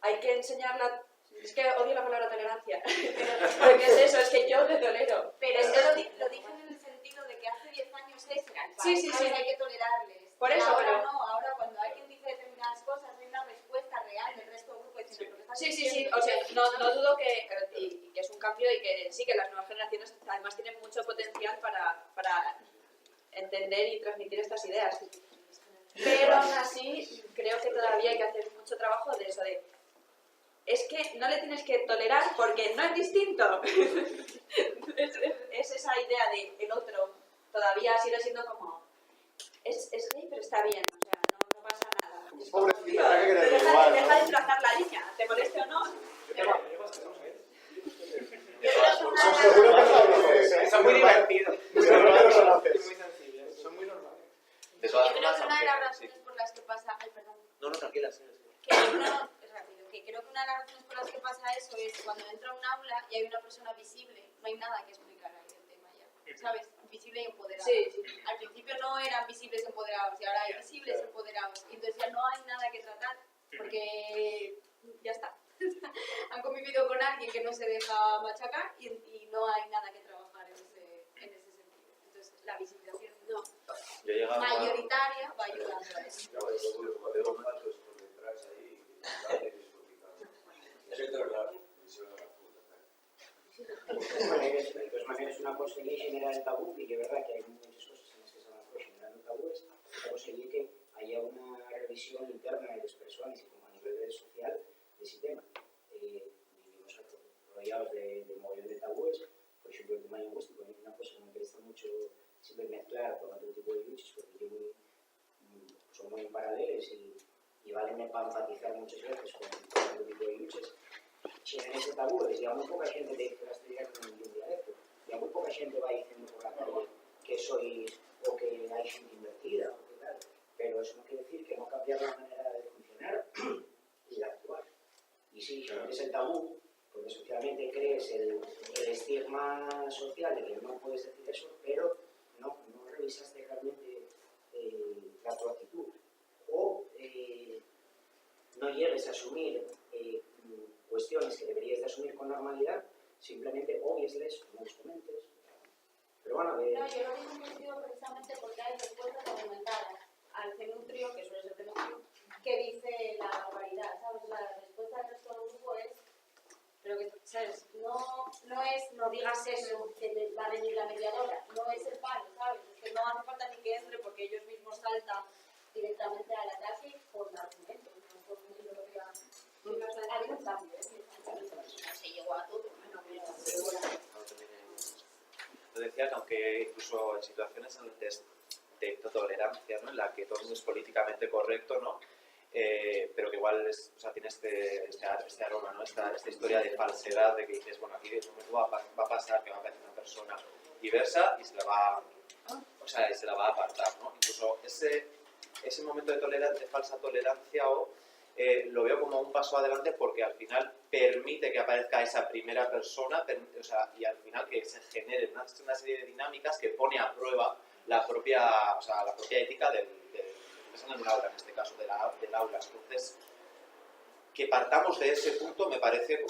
hay que enseñarla. Es que odio la palabra tolerancia. Porque es eso, es que yo te tolero. Pero es que lo dije en el sentido de que hace 10 años era el padre, Sí. hay que tolerarles. Por eso, ahora pero... no, ahora cuando alguien dice determinadas cosas hay una respuesta real del resto del grupo diciendo lo que estás Sí, diciendo. o sea, no dudo que es un cambio y que sí, que las nuevas generaciones además tienen mucho potencial para entender y transmitir estas ideas. Pero aún así, creo que todavía hay que hacer mucho trabajo de eso de... Es que no le tienes que tolerar porque no es distinto. es esa idea de el otro todavía sigue siendo como... Es gay, pero está bien, o sea, no pasa nada. Pobrecita, ¿para qué querés igual? Deja de trazar la línea, ¿te moleste o no? Seguro que no lo conoces. Son muy divertidos. Seguro que lo conoces. Muy sensibles. Son muy normales. De todas Yo creo formas, que una de las aunque... razones por las que pasa... Ay, perdón. No, tranquila, sí. Que creo que una de las razones por las que pasa eso es cuando entra a un aula y hay una persona visible, no hay nada que explicar ahí del tema ya, ¿sabes? Visible y empoderado. Sí. Al principio no eran visibles empoderados y ahora hay visibles empoderados. Y entonces ya no hay nada que tratar porque ya está. Han convivido con alguien que no se deja machacar y no hay nada que trabajar en ese sentido. Entonces la visibilización mayoritaria va ayudando a eso. De todas maneras, una cosa que genera el tabú, y que es verdad que hay muchas cosas en las que se van generando tabúes, otra cosa es que haya una revisión interna de las personas y como a nivel social de ese tema. Vivimos rodeados de mogollón de tabúes, por ejemplo, el tema lingüístico, es una cosa que me interesa mucho siempre mezclar con otro tipo de luchas, porque son muy paralelas y valen para enfatizar muchas veces con otro tipo de luchas. Si en ese tabú, y a muy poca gente te dice castellano en un dialecto, y a muy poca gente va diciendo por la calle que sois o que hay gente invertida o que tal, pero eso no quiere decir que no cambiar la manera de funcionar y de actuar. Y sí, es el tabú, porque socialmente crees el estigma social de que no puedes decir eso, pero no revisaste realmente la tu actitud. O no llegues a asumir cuestiones que deberías de asumir con normalidad, simplemente obviesles, no les comentes. Pero bueno, No, yo lo digo en un sentido precisamente porque hay respuestas argumentadas al cenutrio, que suele ser cenutrio, que dice la barbaridad, ¿sabes? La respuesta del resto del grupo es, pero que ¿sabes? No es, no digas eso, que te va a venir la mediadora, no es el palo, ¿sabes? Es que no hace falta ni que entre porque ellos mismos saltan directamente al ataque con argumentos, no por ideología. Ha habido un cambio, no se llegó a todo, bueno, pero bueno. Lo decía que aunque incluso en situaciones de tolerancia, ¿no? En la que todo es políticamente correcto, ¿no? Pero que igual es, o sea, tiene este aroma, ¿no? Esta historia de falsedad, de que dices, bueno, aquí en un momento va a pasar que va a aparecer una persona diversa y se la va a apartar, ¿no? Incluso ese momento de falsa tolerancia lo veo como un paso adelante porque al final permite que aparezca esa primera persona, o sea, y al final que se genere una serie de dinámicas que pone a prueba la propia ética del en un aula, en este caso del aula. Entonces, que partamos de ese punto me parece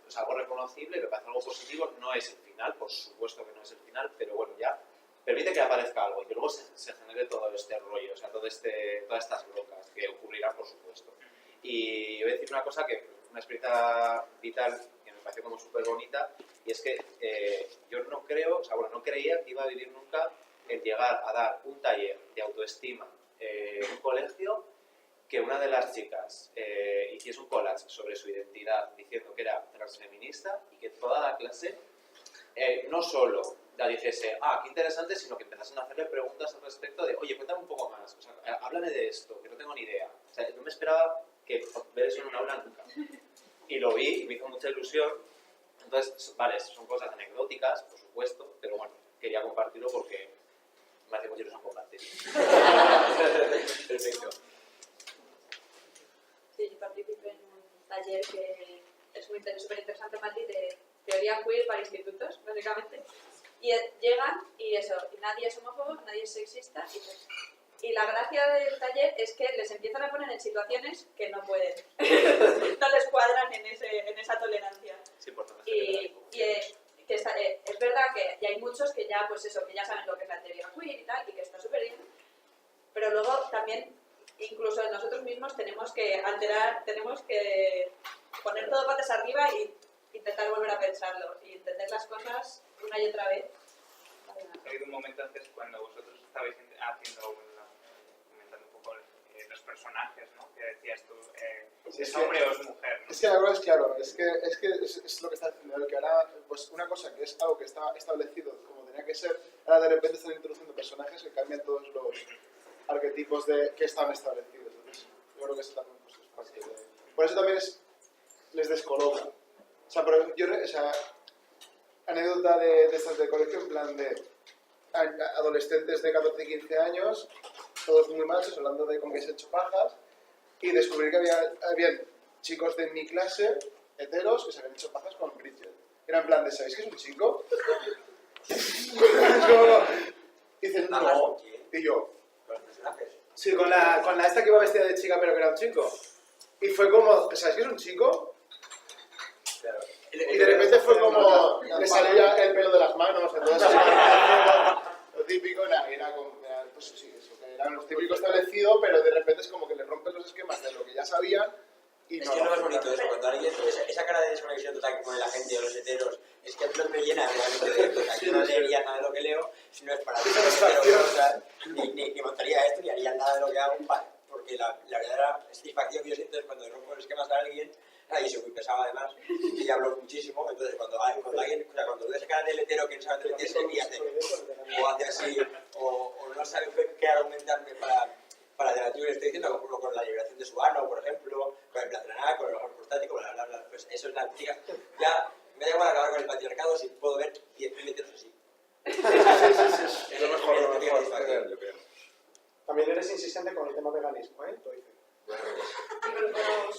es algo reconocible, me parece algo positivo. No es el final, por supuesto que no es el final, pero bueno, ya permite que aparezca algo y que luego se genere todo este rollo, o sea, todas estas brocas que ocurrirán, por supuesto. Y voy a decir una cosa una experiencia vital que me parece como súper bonita, y es que yo no creía que iba a vivir nunca el llegar a dar un taller de autoestima en un colegio, que una de las chicas hiciese un collage sobre su identidad diciendo que era transfeminista y que toda la clase no solo la dijese, qué interesante, sino que empezasen a hacerle preguntas al respecto de, oye, cuéntame un poco más, o sea, háblame de esto, que no tengo ni idea. O sea, no me esperaba ver eso en un aula nunca. Y lo vi y me hizo mucha ilusión. Entonces, vale, son cosas anecdóticas, por supuesto, pero bueno, quería compartirlo porque me hace mucha ilusión compartir. Perfecto. Sí, yo participé en un taller que es súper interesante en Madrid de teoría queer para institutos, básicamente. Y llegan y nadie es homófobo, nadie es sexista. Y la gracia del taller es que les empiezan a poner en situaciones que no pueden. No les cuadran en esa tolerancia. Es importante. Es verdad que ya hay muchos que ya, que ya saben lo que es la teoría queer y tal, y que está súper bien. Pero luego también, incluso nosotros mismos tenemos que tenemos que poner todo patas arriba y intentar volver a pensarlo y entender las cosas una y otra vez. Ha habido un momento antes cuando vosotros estabais comentando un poco los personajes, ¿no? Que decías tú, ¿es hombre o es mujer? ¿No? Es que la verdad es claro, es lo que está diciendo, que ahora, pues una cosa que es algo que está establecido como tenía que ser, ahora de repente están introduciendo personajes que cambian todos los arquetipos que estaban establecidos. Entonces, yo creo que eso también pues, es parte de... Por eso también les descoloca. O sea, anécdota de estas de colegio, en plan de adolescentes de 14 y 15 años, todos muy machos, hablando de con que se han hecho pajas, y descubrir que había chicos de mi clase, heteros, que se habían hecho pajas con Bridget. Era en plan de, ¿sabéis que es un chico? Y dicen, no. Y yo, sí, con la esta que iba vestida de chica pero que era un chico. Y fue como, ¿sabéis que es un chico? Claro. Y de repente fue como, le salía el pelo de las manos, entonces lo típico era como, pues sí, eso, que eran los típicos establecidos, pero de repente es como que le rompes los esquemas de lo que ya sabían. Y es que es lo más bonito eso, cuando alguien, esa cara de desconexión total que pone la gente o los heteros, es que a mí no me llena realmente de esto, o sea, yo no leería nada de lo que leo, si no es para mí, ni montaría esto, ni haría nada de lo que hago, porque la verdadera satisfacción que yo siento es cuando rompo los esquemas de alguien, y soy muy pesado además, y hablo muchísimo, entonces cuando alguien, o sea, cuando ves esa cara del hetero que no sabe meterse y hace así, o no sabe qué argumentarme para debatir lo que estoy diciendo, como con la liberación de su ano, por ejemplo, con el placer anal, con el orgasmo prostático, bla, bla, bla, pues eso es la típica. Ya me da igual acabar con el patriarcado si puedo ver 10.000 heteros así. Es lo mejor, yo creo. También eres insistente con el tema veganismo, ¿eh? Lo dice.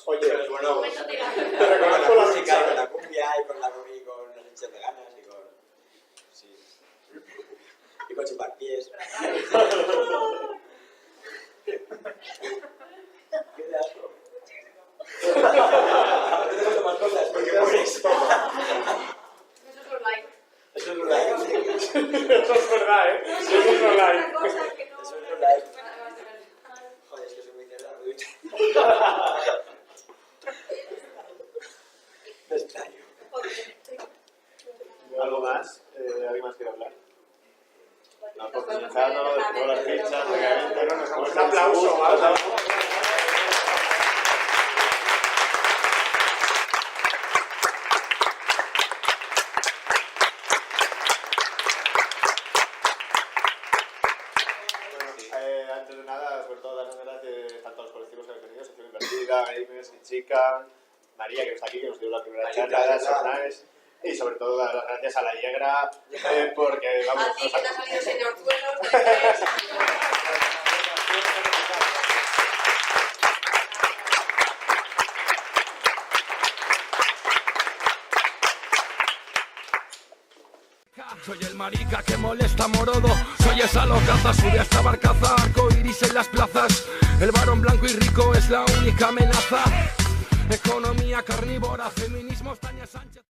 Oye, pero bueno, te reconozco la música, con la cumbia y con las leches veganas y con... Sí. Y con chupar pies. ¿Qué de asco? No tenemos más cosas, porque por eso... Eso es un like. Eso es un like. Eso es verdad, ¿eh? Eso es un like. Eso es un like. Joder, es que soy muy cerrado. Me extraño. más? ¿Alguien más quiere hablar? No, por finalizar, no, de todas las fichas, un aplauso. Antes de nada, sobre todo dar las gracias tanto a los colectivos que habéis venido, Sección Invertida, Gamers, Chica, María, que está aquí, que nos dio la primera charla, Sornaes, y sobre todo dar las gracias a la Yegra, porque vamos... A ti que te ha salido señor Zuelos, Soy el marica que molesta morodo, soy esa locaza, sube hasta Barcaza, arco iris en las plazas, el varón blanco y rico es la única amenaza, economía carnívora, feminismo, Tania Sánchez.